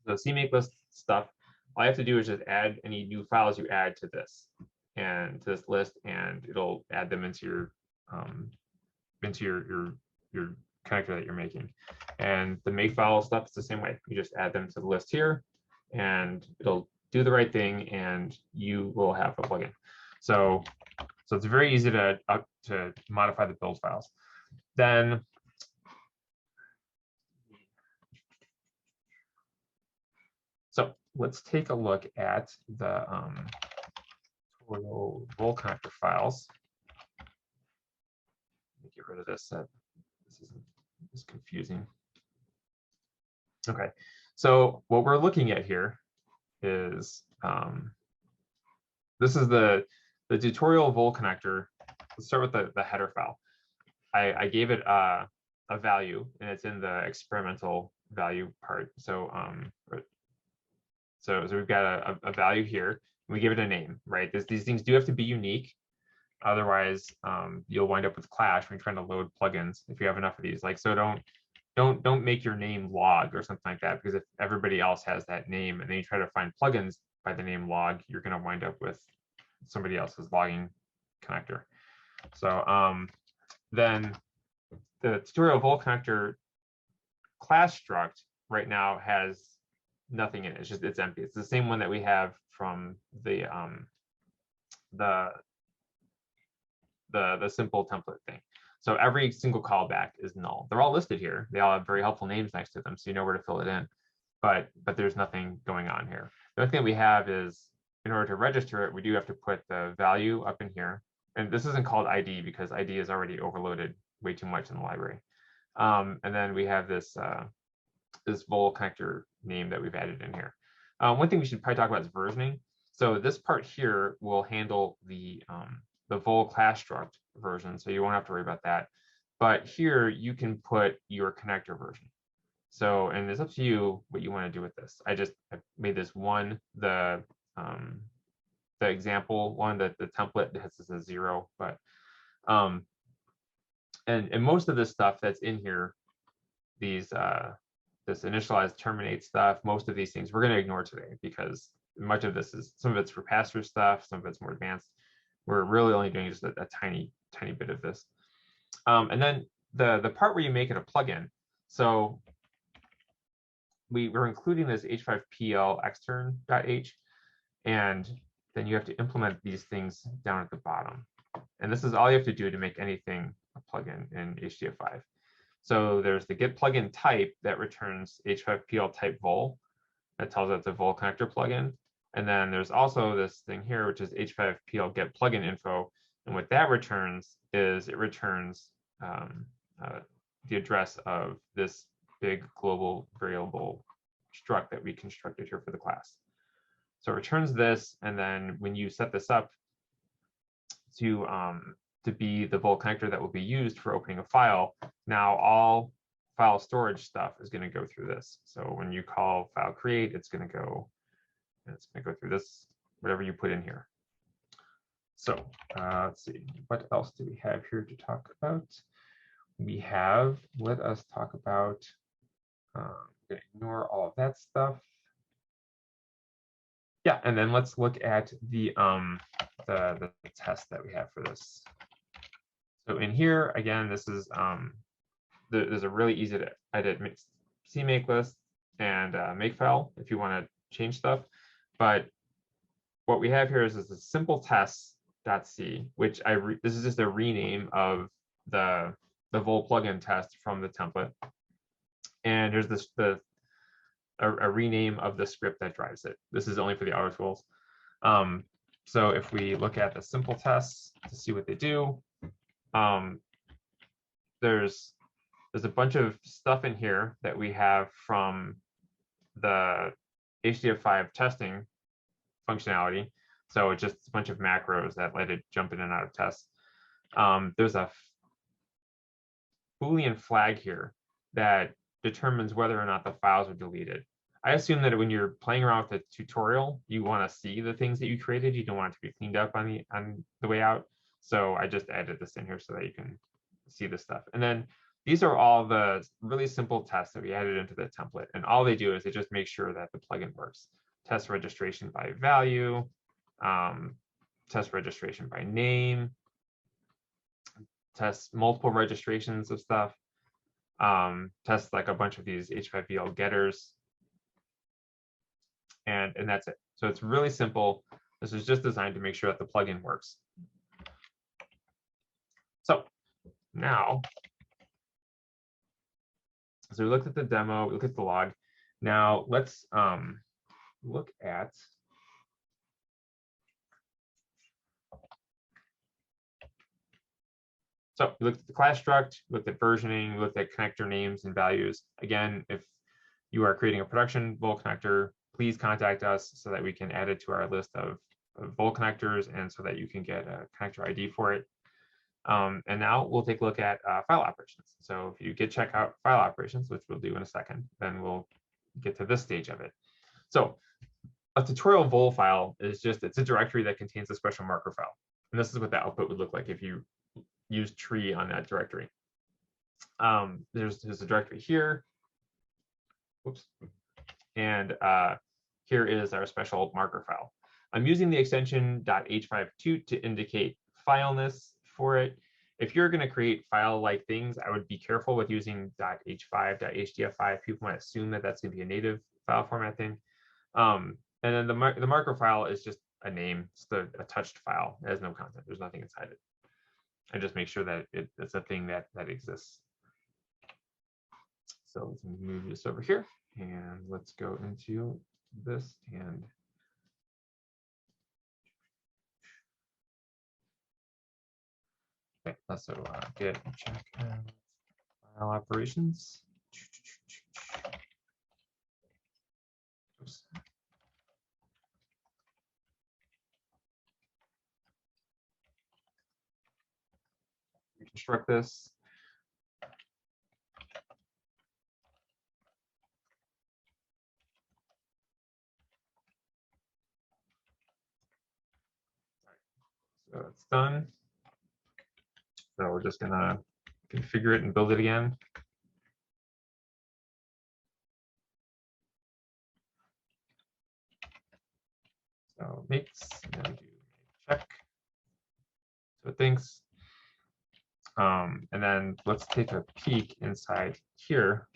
The CMake list stuff, all you have to do is just add any new files you add to this and to this list, and it'll add them into your connector that you're making. And the makefile stuff is the same way. You just add them to the list here, and it'll do the right thing, and you will have a plugin. So it's very easy to modify the build files. then so let's take a look at the Vole connector files. Let me get rid of this. This is confusing. Okay, so what we're looking at here is this is the tutorial Vole connector. Let's start with the header file. I gave it a value, and it's in the experimental value part. So so we've got a value here. We give it a name, right? These things do have to be unique. Otherwise, you'll wind up with clash when you're trying to load plugins if you have enough of these. Like, so don't make your name log or something like that, because if everybody else has that name and then you try to find plugins by the name log, you're going to wind up with somebody else's logging connector. So then the tutorial Vole connector class struct right now has nothing in it. It's empty. It's the same one that we have from the simple template thing. So every single callback is null. They're all listed here. They all have very helpful names next to them, so you know where to fill it in. But there's nothing going on here. The only thing we have is, in order to register it, we do have to put the value up in here. And this isn't called ID because ID is already overloaded way too much in the library. And then we have this this Vole connector name that we've added in here. One thing we should probably talk about is versioning. So this part here will handle the Vole class struct version, so you won't have to worry about that. But here you can put your connector version. So, and it's up to you what you want to do with this. I made this one, the example one, that the template has this as 0, but and most of this stuff that's in here, these this initialize terminate stuff, most of these things we're going to ignore today, because much of this is, some of it's for pass-through stuff, some of it's more advanced. We're really only doing just a tiny bit of this. And then the part where you make it a plugin. So we're including this H5pl Extern H, and then you have to implement these things down at the bottom. And this is all you have to do to make anything a plugin in HDF5. So there's the get plugin type that returns H5pl type Vole. That tells us it's a Vole connector plugin. And then there's also this thing here, which is H5pl get plugin info. And what that returns is it returns the address of this big global variable struct that we constructed here for the class. So it returns this, and then when you set this up to be the Vole connector that will be used for opening a file, now all file storage stuff is going to go through this. So when you call file create, it's going to go through this, whatever you put in here. So let's see, what else do we have here to talk about? We have, let us talk about, I'm going to ignore all of that stuff. Yeah, and then let's look at the test that we have for this. So in here, again, this is there's a really easy to edit CMake list and makefile if you want to change stuff. But what we have here is a simple test.c, which this is just a rename of the Vole plugin test from the template. And here's a rename of the script that drives it. This is only for the auto tools. So if we look at the simple tests to see what they do, there's a bunch of stuff in here that we have from the HDF5 testing functionality. So it's just a bunch of macros that let it jump in and out of tests. There's a Boolean flag here that determines whether or not the files are deleted. I assume that when you're playing around with the tutorial, you want to see the things that you created. You don't want it to be cleaned up on the way out. So I just added this in here so that you can see this stuff. And then these are all the really simple tests that we added into the template. And all they do is they just make sure that the plugin works. Test registration by value, test registration by name, test multiple registrations of stuff, test like a bunch of these H5pl getters, and that's it. So it's really simple. This is just designed to make sure that the plugin works. So now So we looked at the demo, we looked at the log. Now let's look at so we looked at the class struct, looked at versioning, looked at connector names and values. Again, if you are creating a production Vole connector, please contact us so that we can add it to our list of Vole connectors and so that you can get a connector ID for it. And now we'll take a look at file operations. So if you git check out file operations, which we'll do in a second, then we'll get to this stage of it. So a tutorial Vole file is just, it's a directory that contains a special marker file. And this is what the output would look like if you use tree on that directory. There's a directory here. Whoops. And here is our special marker file. I'm using the extension .h5pl to indicate fileness for it. If you're going to create file-like things, I would be careful with using .h5, .hdf5. People might assume that that's going to be a native file format thing. And then the marker file is just a name. It's a touched file. It has no content. There's nothing inside it. And just make sure that it's a thing that exists. So let's move this over here and let's go into this and okay, so git check file operations. Oops. Reconstruct this. So it's done. So we're just gonna configure it and build it again. So makes and then do check. So it thinks. And then let's take a peek inside here.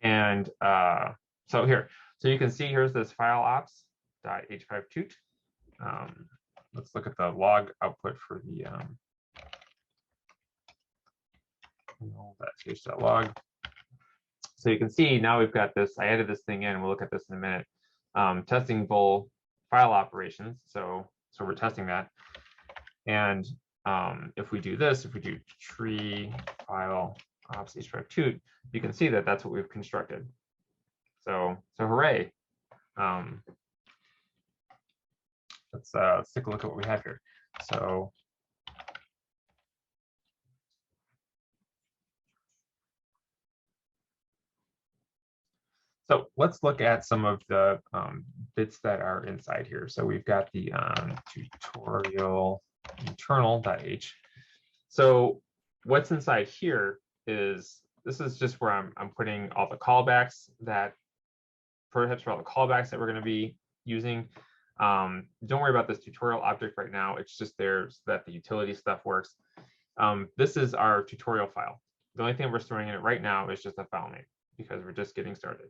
And so here, so you can see here's this file ops.h5pl. Let's look at the log output for the that's h.log. So you can see now we've got this. I added this thing in. We'll look at this in a minute. Testing Vole file operations. So we're testing that. And if we do this, if we do tree file ops h5pl, you can see that that's what we've constructed. So hooray. Let's take a look at what we have here. So let's look at some of the bits that are inside here. So we've got the tutorial internal.h. So what's inside here is, this is just where I'm putting all the callbacks that, perhaps for all the callbacks that we're going to be using. Don't worry about this tutorial object right now. It's just there so that the utility stuff works. This is our tutorial file. The only thing we're storing in it right now is just a file name because we're just getting started.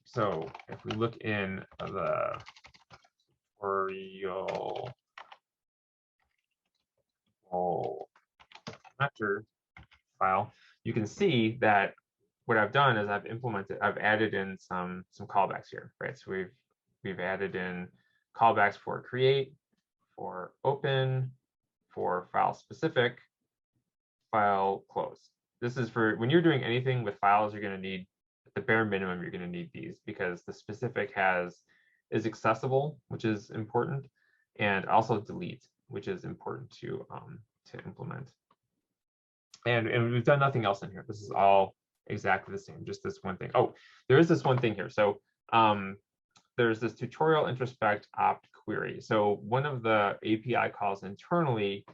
So if we look in the tutorial connector file, you can see that what I've done is I've added in some callbacks here, right? So we've added in callbacks for create, for open, for file specific, file close. This is for when you're doing anything with files, you're going to need, at the bare minimum, you're going to need these because the specific is accessible, which is important, and also delete, which is important to implement. And we've done nothing else in here. This is all exactly the same, just this one thing. Oh, there is this one thing here. So there's this tutorial introspect opt query. So one of the API calls internally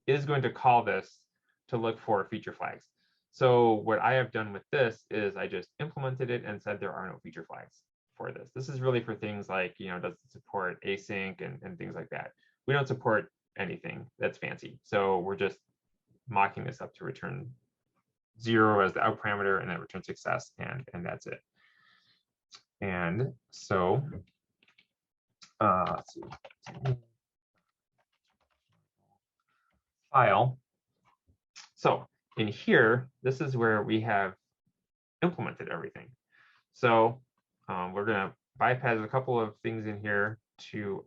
is going to call this to look for feature flags. So what I have done with this is I just implemented it and said there are no feature flags for this. This is really for things like, does it support async and things like that. We don't support anything that's fancy. So we're just mocking this up to return 0 as the out parameter and then return success, and that's it. And so let's see. File. So in here, this is where we have implemented everything. So we're going to bypass a couple of things in here to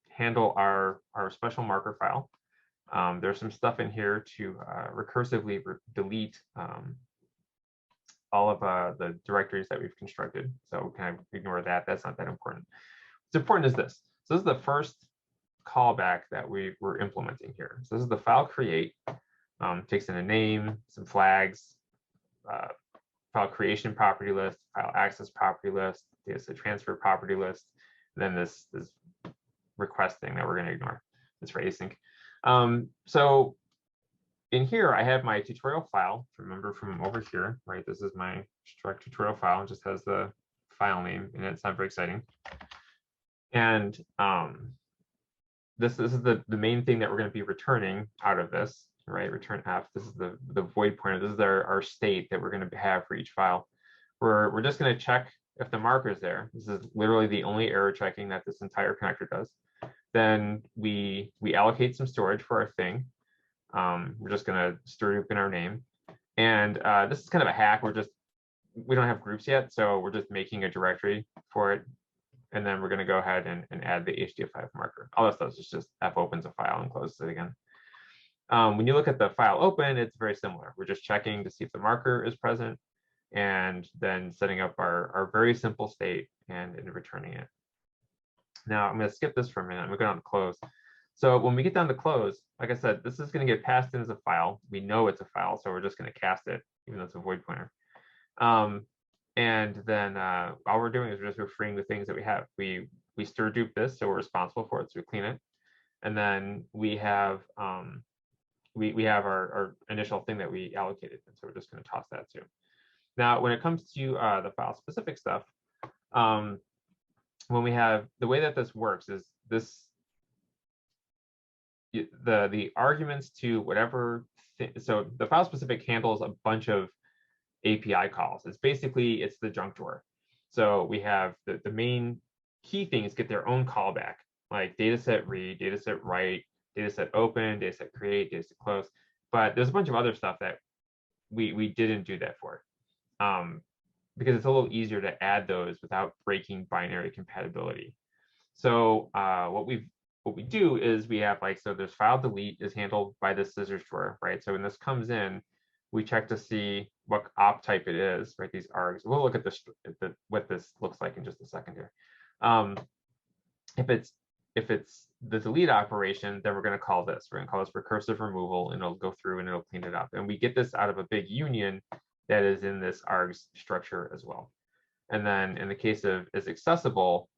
handle our special marker file. There's some stuff in here to recursively delete all of the directories that we've constructed. So we kind of ignore that. That's not that important. What's important is this. So this is the first callback that we're implementing here. So this is the file create. Takes in a name, some flags, file creation property list, file access property list, data set transfer property list, and then this request thing that we're going to ignore. It's for async. So in here, I have my tutorial file. Remember from over here, right? This is my struct tutorial file. It just has the file name, and it's not very exciting. And this is the main thing that we're going to be returning out of this, right? Return F. This is the void pointer. This is our state that we're going to have for each file. We're just going to check if the marker is there. This is literally the only error checking that this entire connector does. Then we allocate some storage for our thing. We're just going to stir in our name. And this is kind of a hack. We don't have groups yet, so we're just making a directory for it. And then we're going to go ahead and add the HDF5 marker. All this does is just F opens a file and closes it again. When you look at the file open, it's very similar. We're just checking to see if the marker is present and then setting up our very simple state and returning it. Now I'm going to skip this for a minute. I'm going to go down to close. So when we get down to close, like I said, this is going to get passed in as a file. We know it's a file, so we're just going to cast it, even though it's a void pointer. And then all we're doing is we're just referring the things that we have. We stir dupe this, so we're responsible for it, so we clean it. And then we have our initial thing that we allocated, and so we're just going to toss that too. Now, when it comes to the file specific stuff, when we have the way that this works is this the arguments to whatever. So the file specific handles a bunch of API calls. It's the junk drawer. So we have the main key things get their own callback, like dataset read, dataset write, dataset open, dataset create, dataset close. But there's a bunch of other stuff that we didn't do that for, because it's a little easier to add those without breaking binary compatibility. So what we do is we have so there's file delete is handled by this scissors drawer, right? So when this comes in, we check to see what op type it is, right? These args. We'll look at this, what this looks like in just a second here. If it's the delete operation, then we're going to call this. We're going to call this recursive removal, and it'll go through and it'll clean it up. And we get this out of a big union that is in this args structure as well. And then in the case of is accessible,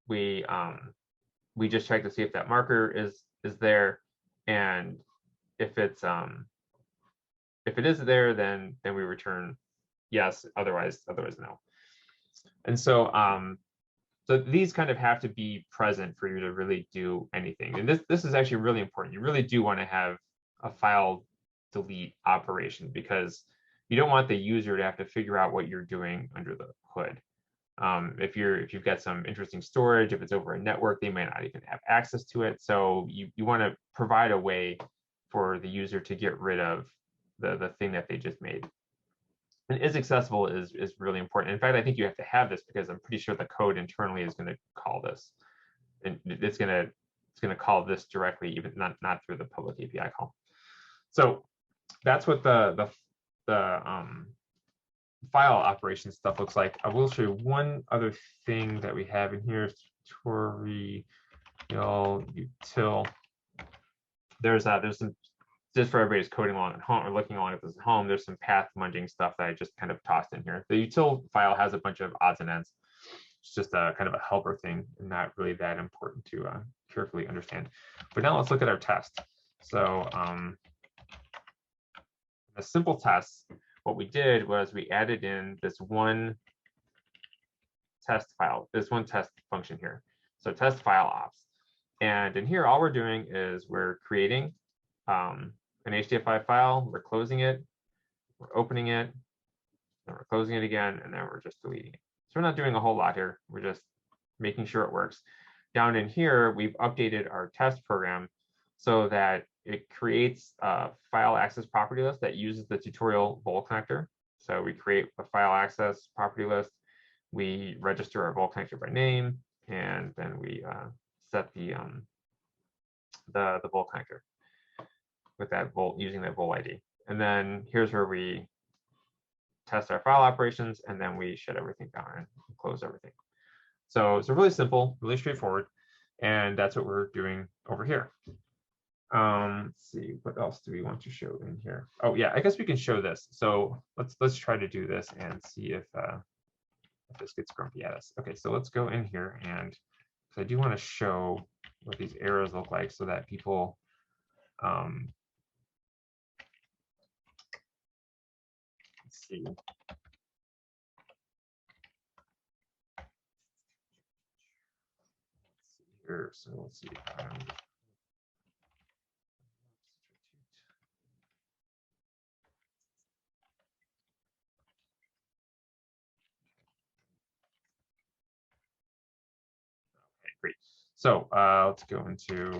we just check to see if that marker is there, and if it is there, then we return yes. Otherwise no. And so so these kind of have to be present for you to really do anything. And this is actually really important. You really do want to have a file delete operation, because you don't want the user to have to figure out what you're doing under the hood. If you've got some interesting storage, if it's over a network, they may not even have access to it. So you want to provide a way for the user to get rid of the thing that they just made. And is accessible is really important. In fact, I think you have to have this, because I'm pretty sure the code internally is going to call this, and it's going to call this directly, even not through the public API call. So that's what the file operation stuff looks like. I will show you one other thing that we have in here. Tutorial util. There's some, just for everybody's coding along at home or looking along at this at home, there's some path munging stuff that I just kind of tossed in here. The util file has a bunch of odds and ends. It's just a kind of a helper thing, and not really that important to carefully understand. But now let's look at our test. So a simple test, what we did was we added in this one test file, this one test function here. So test file ops. And in here, all we're doing is we're creating an HDF5 file, we're closing it, we're opening it, and we're closing it again, and then we're just deleting it. So we're not doing a whole lot here. We're just making sure it works. Down in here, we've updated our test program so that it creates a file access property list that uses the tutorial Vole connector. So we create a file access property list. We register our Vole connector by name, and then we set the Vole connector with that Vole, using that Vole ID. And then here's where we test our file operations, and then we shut everything down and close everything. So it's really simple, really straightforward, and that's what we're doing over here. Let's see, what else do we want to show in here? Oh yeah, I guess we can show this. So let's try to do this and see if this gets grumpy at us. Okay, so let's go in here, and I do want to show what these arrows look like so that people let's see. Here, so let's see. Okay, great. So let's go into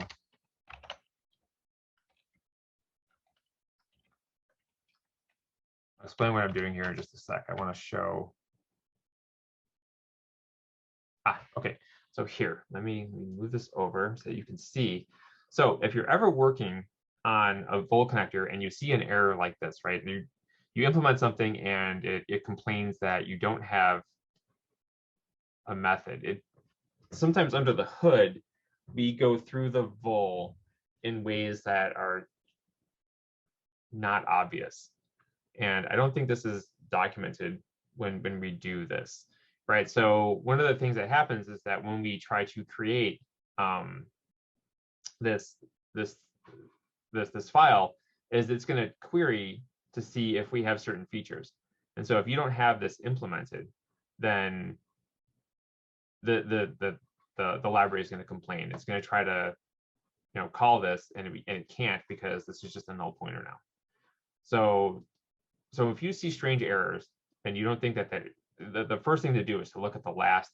I'll explain what I'm doing here in just a sec. I want to show. Okay. So here, let me move this over so that you can see. So if you're ever working on a Vole connector and you see an error like this, right? You implement something and it complains that you don't have a method. Sometimes under the hood, we go through the Vole in ways that are not obvious. And I don't think this is documented when we do this, right? So one of the things that happens is that when we try to create this file, is it's going to query to see if we have certain features. And so if you don't have this implemented, then the library is going to complain. It's going to try to call this, and it can't, because this is just a null pointer now. So if you see strange errors and you don't think that the first thing to do is to look at the last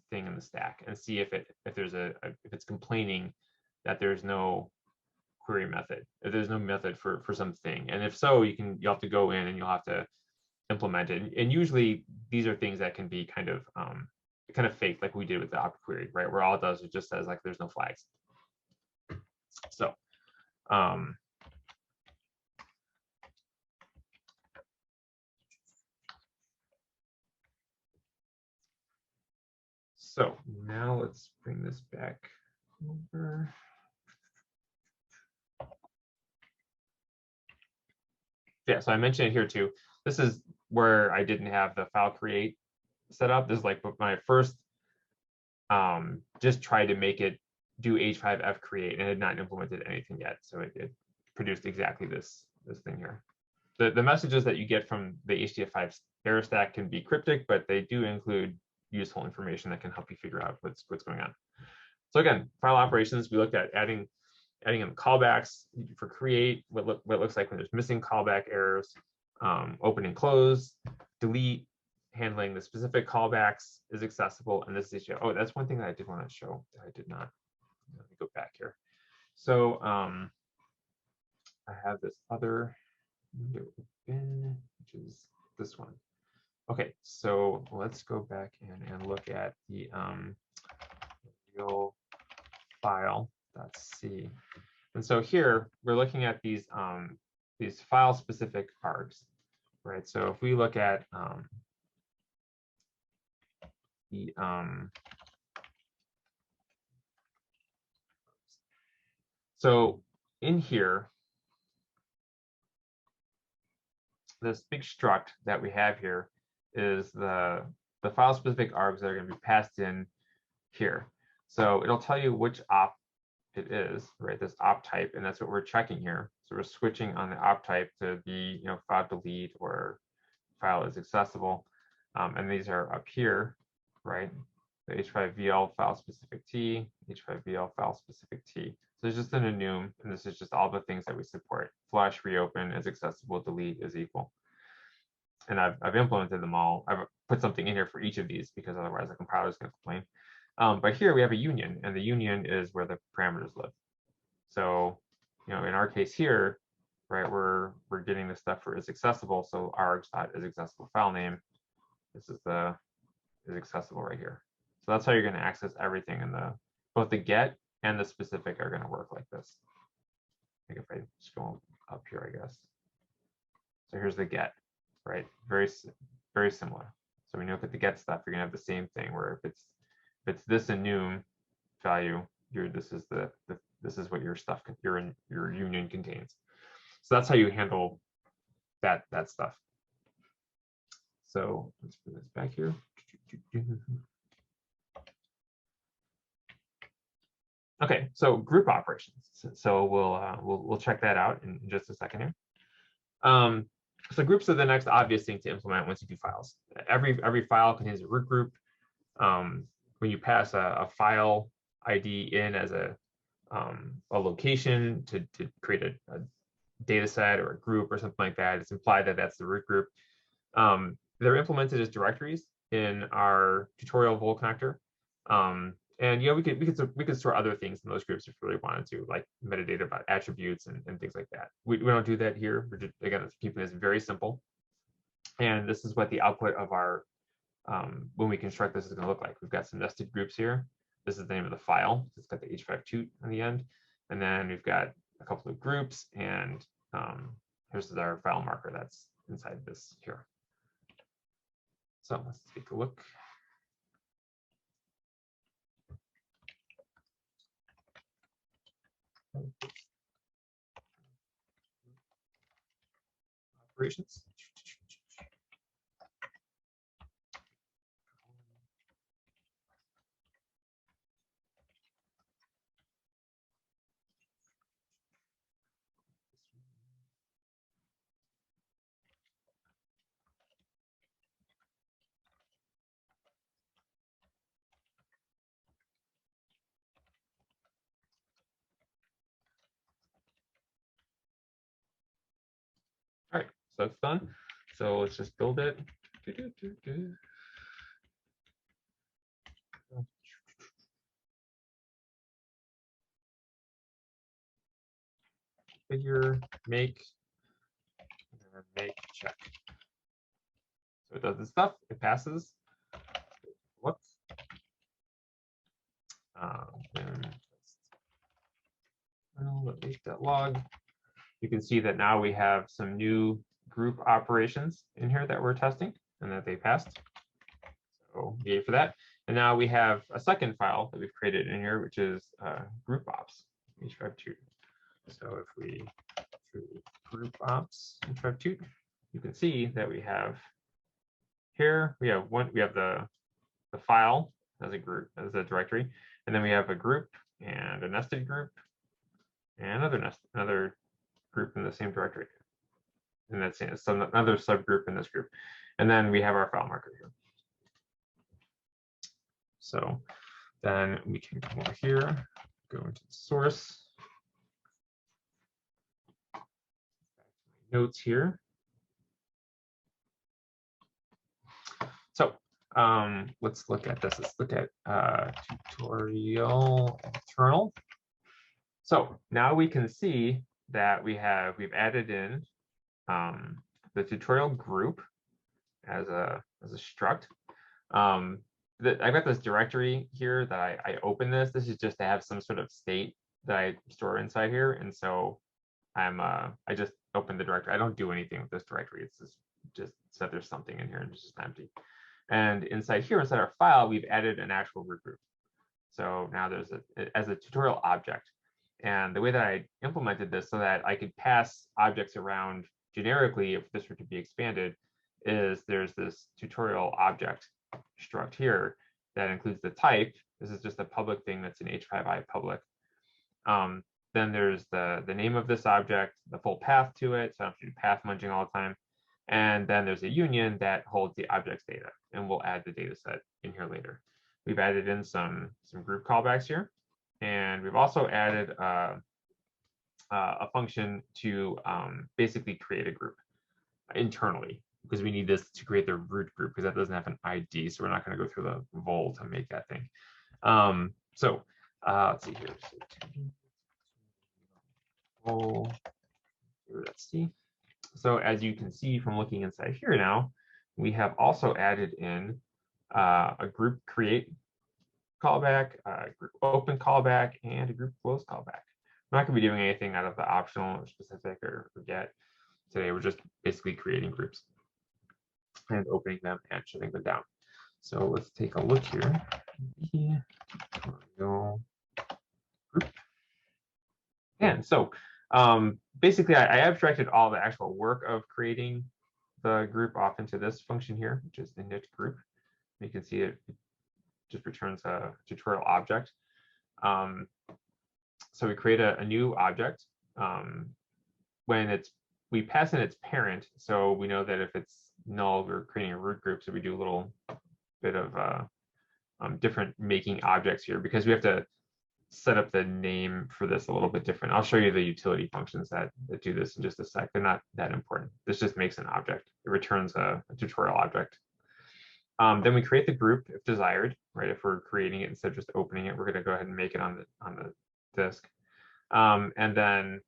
thing in the stack and see if it's complaining that there's no query method, if there's no method for something. And if so, you'll have to go in and you'll have to implement it. And usually these are things that can be kind of fake, like we did with the opt query, right? Where all it does is just says like there's no flags. So so now let's bring this back over. Yeah, so I mentioned it here too. This is where I didn't have the file create set up. This is like my first just tried to make it do H5f create, and had not implemented anything yet. So it produced exactly this thing here. The messages that you get from the HDF5 error stack can be cryptic, but they do include useful information that can help you figure out what's going on. So again, file operations, we looked at adding in callbacks for create, what looks like when there's missing callback errors, open and close, delete, handling the specific callbacks is accessible, and this issue. Oh, that's one thing that I did want to show that I did not. Let me go back here. So I have this other window open, which is this one. Okay, so let's go back and look at the real file.c. And so here we're looking at these file specific args, right? So if we look at so in here, this big struct that we have here is the file specific args that are going to be passed in here. So it'll tell you which op it is, right? This op type, and that's what we're checking here. So we're switching on the op type to be, file delete or file is accessible. And these are up here, right? The H5pl file specific T, H5pl file specific T. So it's just an enum, and this is just all the things that we support. Flush, reopen is accessible, delete is equal. And I've implemented them all. I've put something in here for each of these because otherwise the compiler is going to complain. But here we have a union, and the union is where the parameters live. So in our case here, right, we're getting the stuff for is accessible. So args.isAccessible file name. This is the is accessible right here. So that's how you're going to access everything in both the get and the specific are going to work like this. I think if I scroll up here, I guess. So here's the get, right? Very similar. So when you look at the get stuff, you're going to have the same thing where if it's this enum value, this is what your stuff your union contains. So that's how you handle that stuff. So let's put this back here. Okay, so group operations. So we'll check that out in just a second here. So groups are the next obvious thing to implement once you do files. Every file contains a root group. When you pass a file ID in as a location to create a data set or a group or something like that, it's implied that that's the root group. They're implemented as directories in our tutorial Vole connector. And we could store other things in those groups if we really wanted to, like metadata about attributes and things like that. We don't do that here. We're just, again, keeping this very simple. And this is what the output of our when we construct this is going to look like. We've got some nested groups here. This is the name of the file. It's got the H5 on the end, and then we've got a couple of groups, and here's our file marker that's inside this here. So let's take a look. Operations. All right, so it's done. So let's just build it. Configure, make check. So it does this stuff. It passes. Whoops. Log. You can see that now we have some new group operations in here that we're testing and that they passed. So yay for that. And now we have a second file that we've created in here, which is group ops H5. So if we do group ops H5, you can see that we have here we have the file as a group, as a directory, and then we have a group and a nested group and another group in the same directory, and that's another subgroup in this group, and then we have our file marker here. So then we can come over here, go into the source, notes here. So let's look at this. Let's look at tutorial internal. So now we can see that we've added in the tutorial group as a struct. I've got this directory here that I open this. This is just to have some sort of state that I store inside here, and so I just open the directory. I don't do anything with this directory. It's just said there's something in here and it's just empty. And inside here, inside our file, we've added an actual root group. So now there's as a tutorial object. And the way that I implemented this so that I could pass objects around generically, if this were to be expanded, is there's this tutorial object struct here that includes the type. This is just a public thing that's an H5i public. Then there's the name of this object, the full path to it, so I don't have to do path munging all the time. And then there's a union that holds the object's data, and we'll add the data set in here later. We've added in some group callbacks here, and we've also added a function to basically create a group internally, because we need this to create the root group, because that doesn't have an ID, so we're not going to go through the Vole to make that thing. Let's see here. Vole see. So as you can see from looking inside here now, we have also added in a group create callback, a group open callback, and a group close callback. I'm not going to be doing anything out of the optional or specific or get. Today, we're just basically creating groups and opening them and shutting them down. So let's take a look here. Group. And so basically, I abstracted all the actual work of creating the group off into this function here, which is init group. You can see it just returns a tutorial object. So we create a new object when we pass in its parent. So we know that if it's null, we're creating a root group. So we do a little bit of different making objects here because we have to set up the name for this a little bit different. I'll show you the utility functions that do this in just a sec. They're not that important. This just makes an object. It returns a tutorial object. Then we create the group if desired, right? If we're creating it instead of just opening it, we're going to go ahead and make it on the disk. And then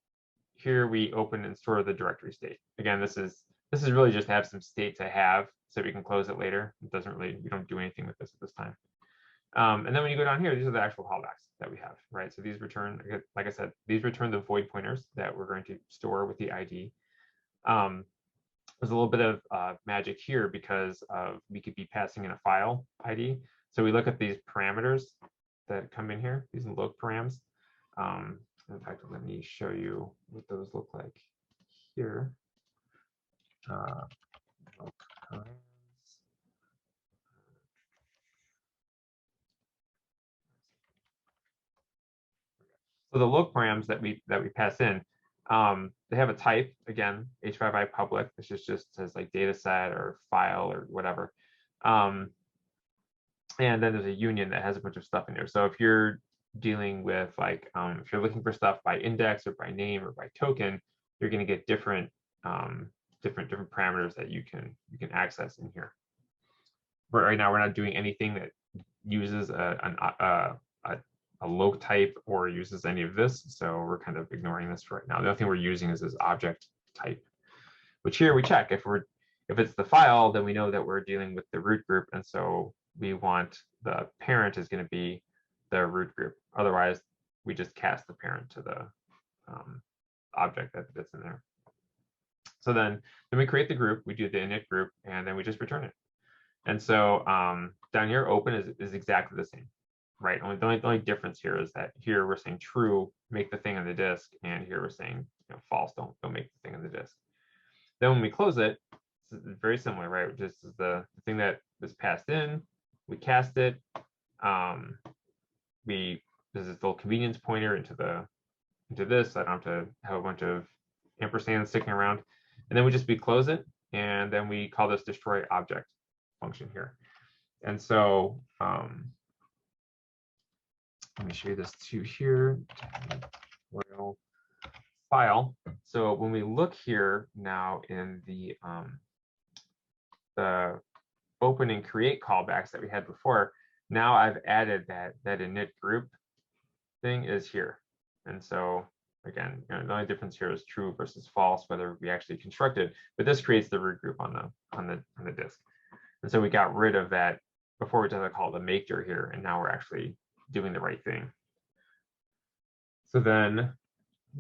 here we open and store the directory state. Again, this is really just to have some state to have so we can close it later. It doesn't really, we don't do anything with this at this time. And then when you go down here, these are the actual callbacks that we have, right? So these return, like I said, these return the void pointers that we're going to store with the ID. There's a little bit of magic here because we could be passing in a file ID. So we look at these parameters that come in here, these loc params. In fact, let me show you what those look like here. So the loc params that we pass in, they have a type, again, H5i public. This just says like data set or file or whatever. And then there's a union that has a bunch of stuff in there. So if you're dealing with like, if you're looking for stuff by index or by name or by token, you're going to get different different parameters that you can access in here. But right now, we're not doing anything that uses a loc type or uses any of this, so we're kind of ignoring this for right now. The only thing we're using is this object type, which here we check. If it's the file, then we know that we're dealing with the root group, and so we want the parent is going to be the root group. Otherwise, we just cast the parent to the object that's in there. So then we create the group, we do the init group, and then we just return it. And so down here, open is exactly the same, right? The only difference here is that here we're saying true, make the thing on the disk, and here we're saying false, don't make the thing on the disk. Then when we close it, it's very similar, right? This is the thing that is passed in, we cast it, there's this little convenience pointer into this. I don't have to have a bunch of ampersands sticking around. And then we close it, and then we call this destroy object function here. And so let me show you this too here. File. So when we look here now in the open and create callbacks that we had before, now I've added that init group thing is here. And so again, the only difference here is true versus false, whether we actually construct it, but this creates the root group on the disk. And so we got rid of that before we just call it the maker here, and now we're actually doing the right thing. So then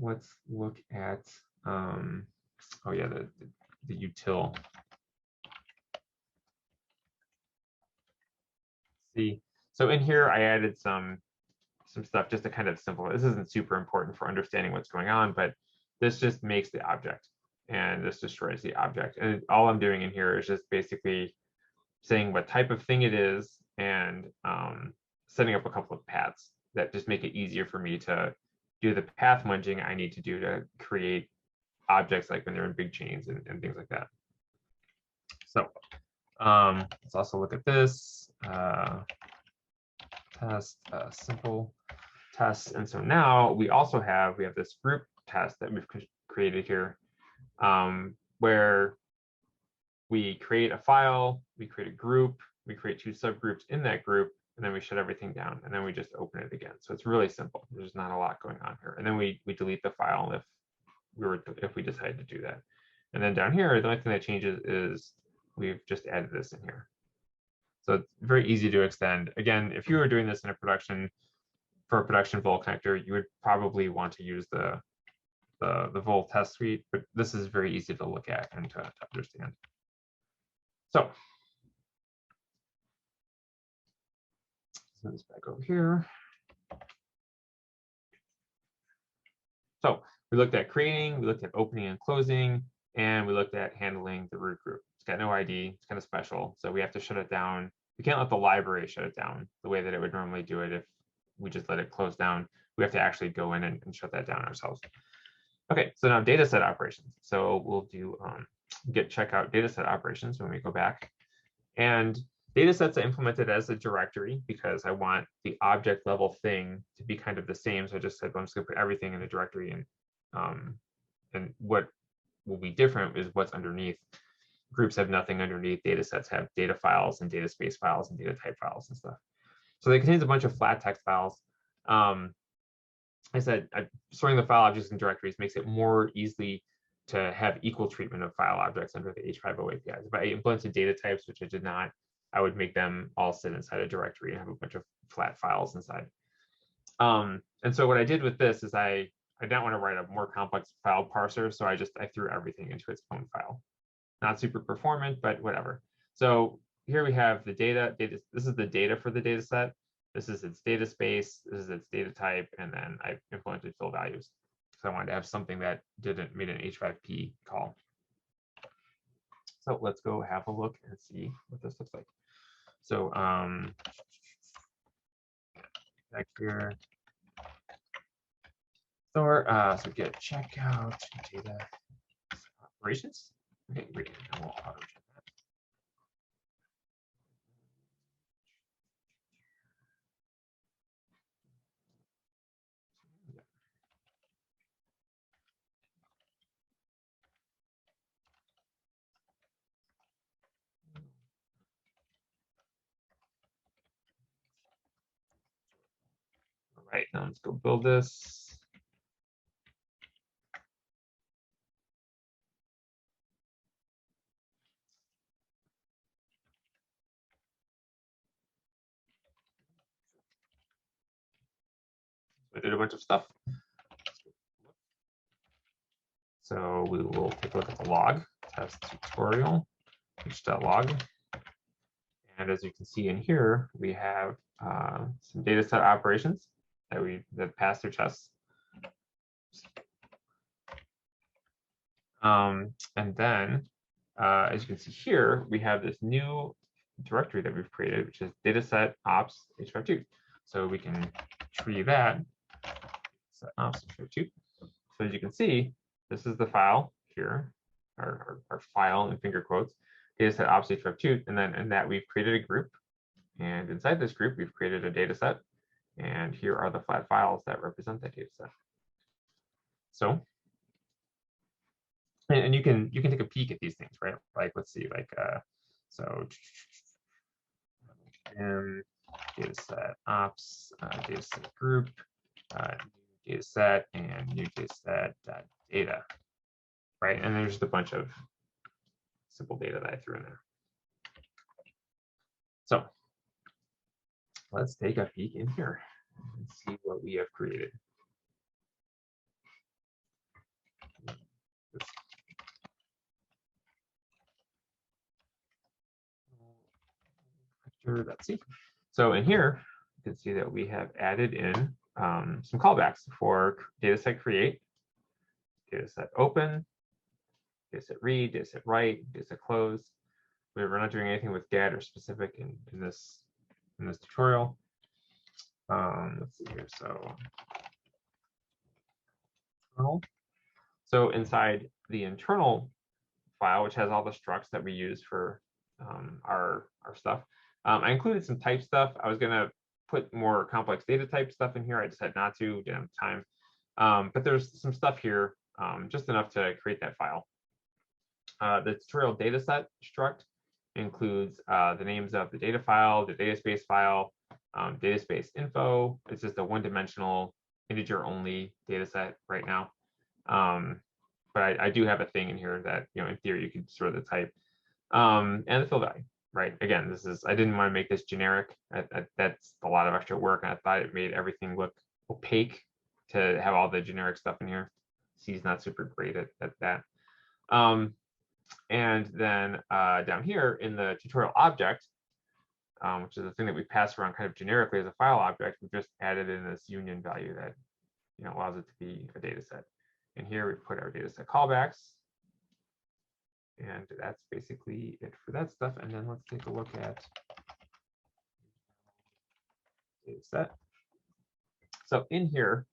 let's look at oh yeah, the util. See, so in here I added some stuff just to kind of simplify. This isn't super important for understanding what's going on, but this just makes the object, and this destroys the object. And all I'm doing in here is just basically saying what type of thing it is and setting up a couple of paths that just make it easier for me to do the path munging I need to do to create objects, like when they're in big chains and things like that. So let's also look at this test, simple tests. And so now we also have this group test that we've created here, where we create a file, we create a group, we create two subgroups in that group, and then we shut everything down, and then we just open it again. So it's really simple. There's not a lot going on here. And then we delete the file if we decide to do that. And then down here, the only thing that changes is we've just added this in here. So it's very easy to extend. Again, if you were doing this in a production, for a production Vole connector, you would probably want to use the Vole test suite, but this is very easy to look at and to understand. So send this back over here. So we looked at creating, we looked at opening and closing, and we looked at handling the root group. It's got no ID, it's kind of special, so we have to shut it down. We can't let the library shut it down the way that it would normally do it if we just let it close down. We have to actually go in and shut that down ourselves. Okay, so now data set operations. So we'll do git checkout data set operations when we go back. And data sets are implemented as a directory because I want the object level thing to be kind of the same. So I just said, well, I'm just gonna put everything in a directory, and what will be different is what's underneath. Groups have nothing underneath. Data sets have data files and data space files and data type files and stuff. So they contains a bunch of flat text files. I said storing the file objects in directories makes it more easily to have equal treatment of file objects under the H5pl APIs. If I implemented data types, which I did not, I would make them all sit inside a directory and have a bunch of flat files inside. And so what I did with this is I didn't want to write a more complex file parser, so I threw everything into its own file. Not super performant, but whatever. So here we have the data. This is the data for the data set. This is its data space. This is its data type, and then I implemented fill values. So I wanted to have something that made an H5p call. So let's go have a look and see what this looks like. So back here, store. So get checkout data operations. Okay, great. And we'll auto check that. All right, now let's go build this. I did a bunch of stuff. So we will take a look at the log, test tutorial, h.log. And as you can see in here, we have some data set operations that pass through tests. And then, as you can see here, we have this new directory that we've created, which is dataset ops H5 So we can tree that. Ops H5 So as you can see, this is the file here, our file in finger quotes, dataset ops H5 and then in that we've created a group. And inside this group, we've created a data set. And here are the flat files that represent that data set. So, and you can take a peek at these things, right? Like, let's see, like, so data set ops, data set group, new data set, and new data set data, right? And there's just a bunch of simple data that I threw in there. So let's take a peek in here and see what we have created. Let's see. So in here, you can see that we have added in some callbacks for dataset create, dataset open, dataset read, dataset write, dataset close. We're not doing anything with get or specific in this tutorial. Let's see here. So inside the internal file, which has all the structs that we use for our stuff, I included some type stuff. I was going to put more complex data type stuff in here. I decided not to, didn't have time. But there's some stuff here, just enough to create that file. The tutorial dataset struct includes the names of the data file, the data space file, data space info. It's just a one-dimensional integer-only data set right now. but I do have a thing in here that, in theory, you could store the type and the fill value, right? Again, I didn't want to make this generic. That's a lot of extra work, and I thought it made everything look opaque to have all the generic stuff in here. C is not super great at that. And then down here in the tutorial object, which is the thing that we pass around kind of generically as a file object, we just added in this union value that allows it to be a data set. And here we put our data set callbacks. And that's basically it for that stuff. And then let's take a look at data set. So in here,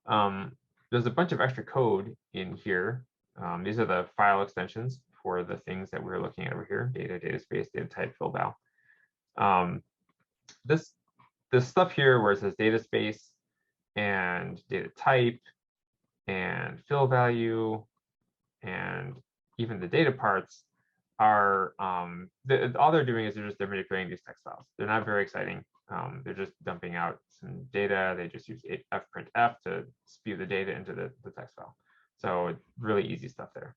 there's a bunch of extra code in here. These are the file extensions for the things that we're looking at over here: data, data space, data type, fill val. This stuff here where it says data space and data type and fill value and even the data parts are all they're doing is they're manipulating these text files. They're not very exciting. They're just dumping out some data. They just use fprintf to spew the data into the text file. So it's really easy stuff there.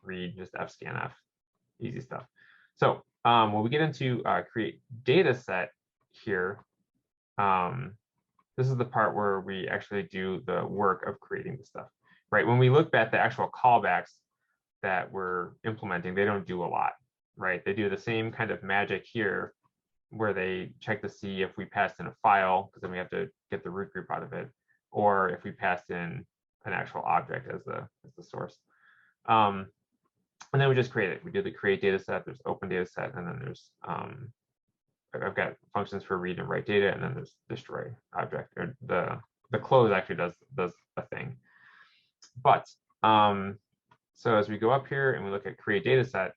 Read just fscanf, easy stuff. So when we get into create data set here, this is the part where we actually do the work of creating the stuff, right? When we look at the actual callbacks that we're implementing, they don't do a lot, right? They do the same kind of magic here where they check to see if we passed in a file, because then we have to get the root group out of it, or if we passed in an actual object as the source. And then we just create it. We do the create data set, there's open data set, and then there's I've got functions for read and write data, and then there's destroy object, or the close actually does a thing. But so as we go up here and we look at create data set,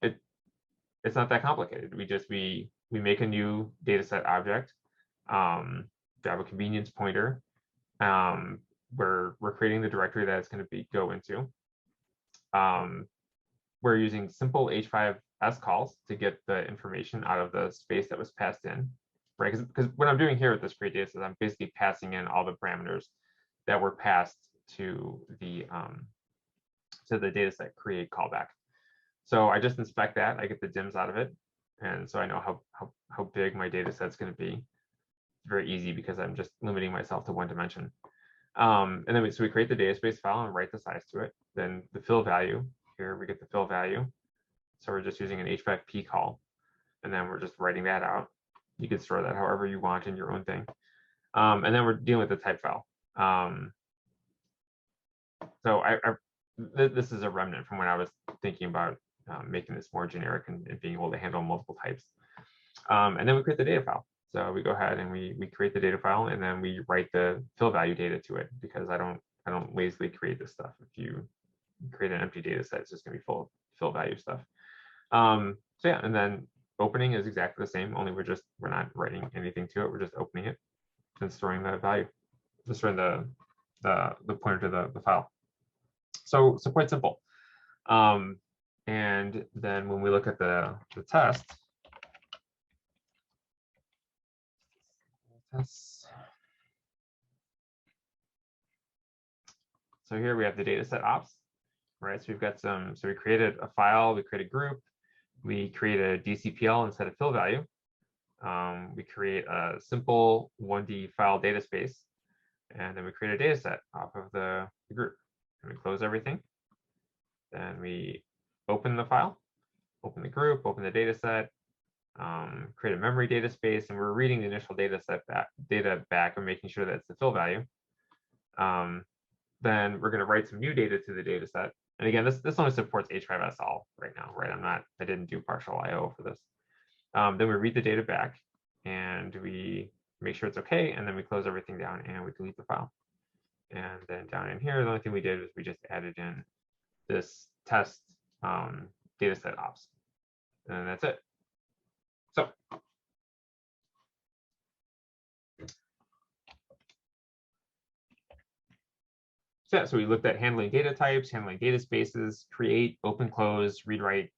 it's not that complicated. We make a new data set object, grab a convenience pointer, where we're creating the directory that it's going to go into. We're using simple H5s calls to get the information out of the space that was passed in, right? Because what I'm doing here with this create data set, I'm basically passing in all the parameters that were passed to the data set create callback. So I just inspect that, I get the dims out of it, and so I know how big my data set's going to be. It's very easy because I'm just limiting myself to one dimension. And then we create the data space file and write the size to it. Then the fill value, here we get the fill value. So we're just using an H5p call, and then we're just writing that out. You can store that however you want in your own thing. And then we're dealing with the type file. So this is a remnant from when I was thinking about making this more generic and being able to handle multiple types. And then we create the data file. So we go ahead and we create the data file, and then we write the fill value data to it, because I don't lazily create this stuff. If you create an empty data set, it's just going to be full of fill value stuff. So yeah, and then opening is exactly the same, only we're not writing anything to it. We're just opening it and storing the value, just storing the pointer to the file. So quite simple. And then when we look at the test, so here we have the data set ops, right? So we've got so we created a file, we create a group, we create a DCPL instead of fill value. We create a simple 1D file data space, and then we create a data set off of the group. And we close everything. Then we open the file, open the group, open the data set, create a memory data space, and we're reading the initial data back and making sure that it's the fill value. Then we're going to write some new data to the data set. And again, this only supports H5SL right now, right? I didn't do partial IO for this. Then we read the data back and we make sure it's okay, and then we close everything down and we delete the file. And then down in here, the only thing we did was we just added in this test data set ops, and that's it. So we looked at handling data types, handling data spaces, create, open, close, read, write.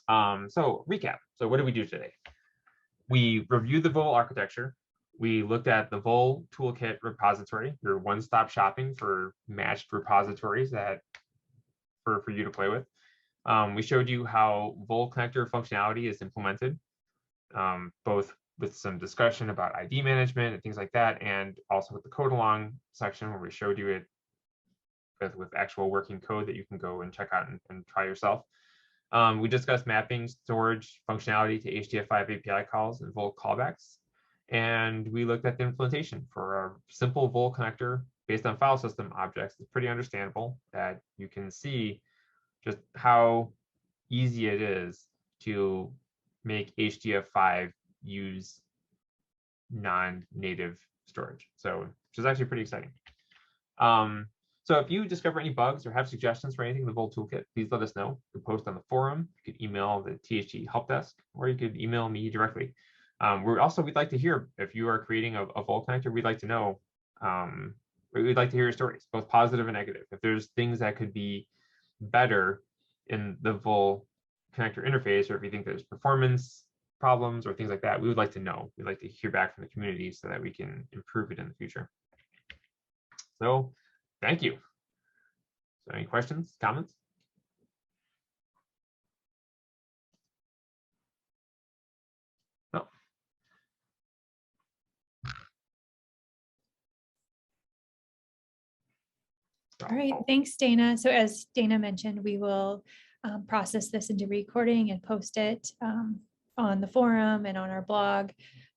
So recap. So what did we do today? We reviewed the Vole architecture. We looked at the Vole Toolkit repository, your one-stop shopping for matched repositories that for you to play with. We showed you how Vole connector functionality is implemented, both with some discussion about ID management and things like that, and also with the code along section where we showed you it with actual working code that you can go and check out and try yourself. We discussed mapping storage functionality to HDF5 API calls and Vole callbacks. And we looked at the implementation for a simple Vole connector based on file system objects. It's pretty understandable that you can see just how easy it is to make HDF5 use non-native storage. So, which is actually pretty exciting. So if you discover any bugs or have suggestions for anything in the Vole toolkit, please let us know. You can post on the forum, you could email the THG help desk, or you could email me directly. We'd like to hear if you are creating a Vole connector. We'd like to know, we'd like to hear your stories, both positive and negative. If there's things that could be better in the Vole connector interface, or if you think there's performance problems or things like that, we would like to know. We'd like to hear back from the community so that we can improve it in the future. So thank you. So any questions, comments? No. All right, thanks, Dana. So as Dana mentioned, we will process this into recording and post it on the forum and on our blog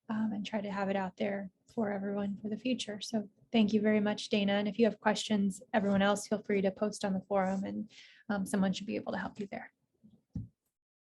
and try to have it out there for everyone for the future. So thank you very much, Dana. And if you have questions, everyone else, feel free to post on the forum and someone should be able to help you there.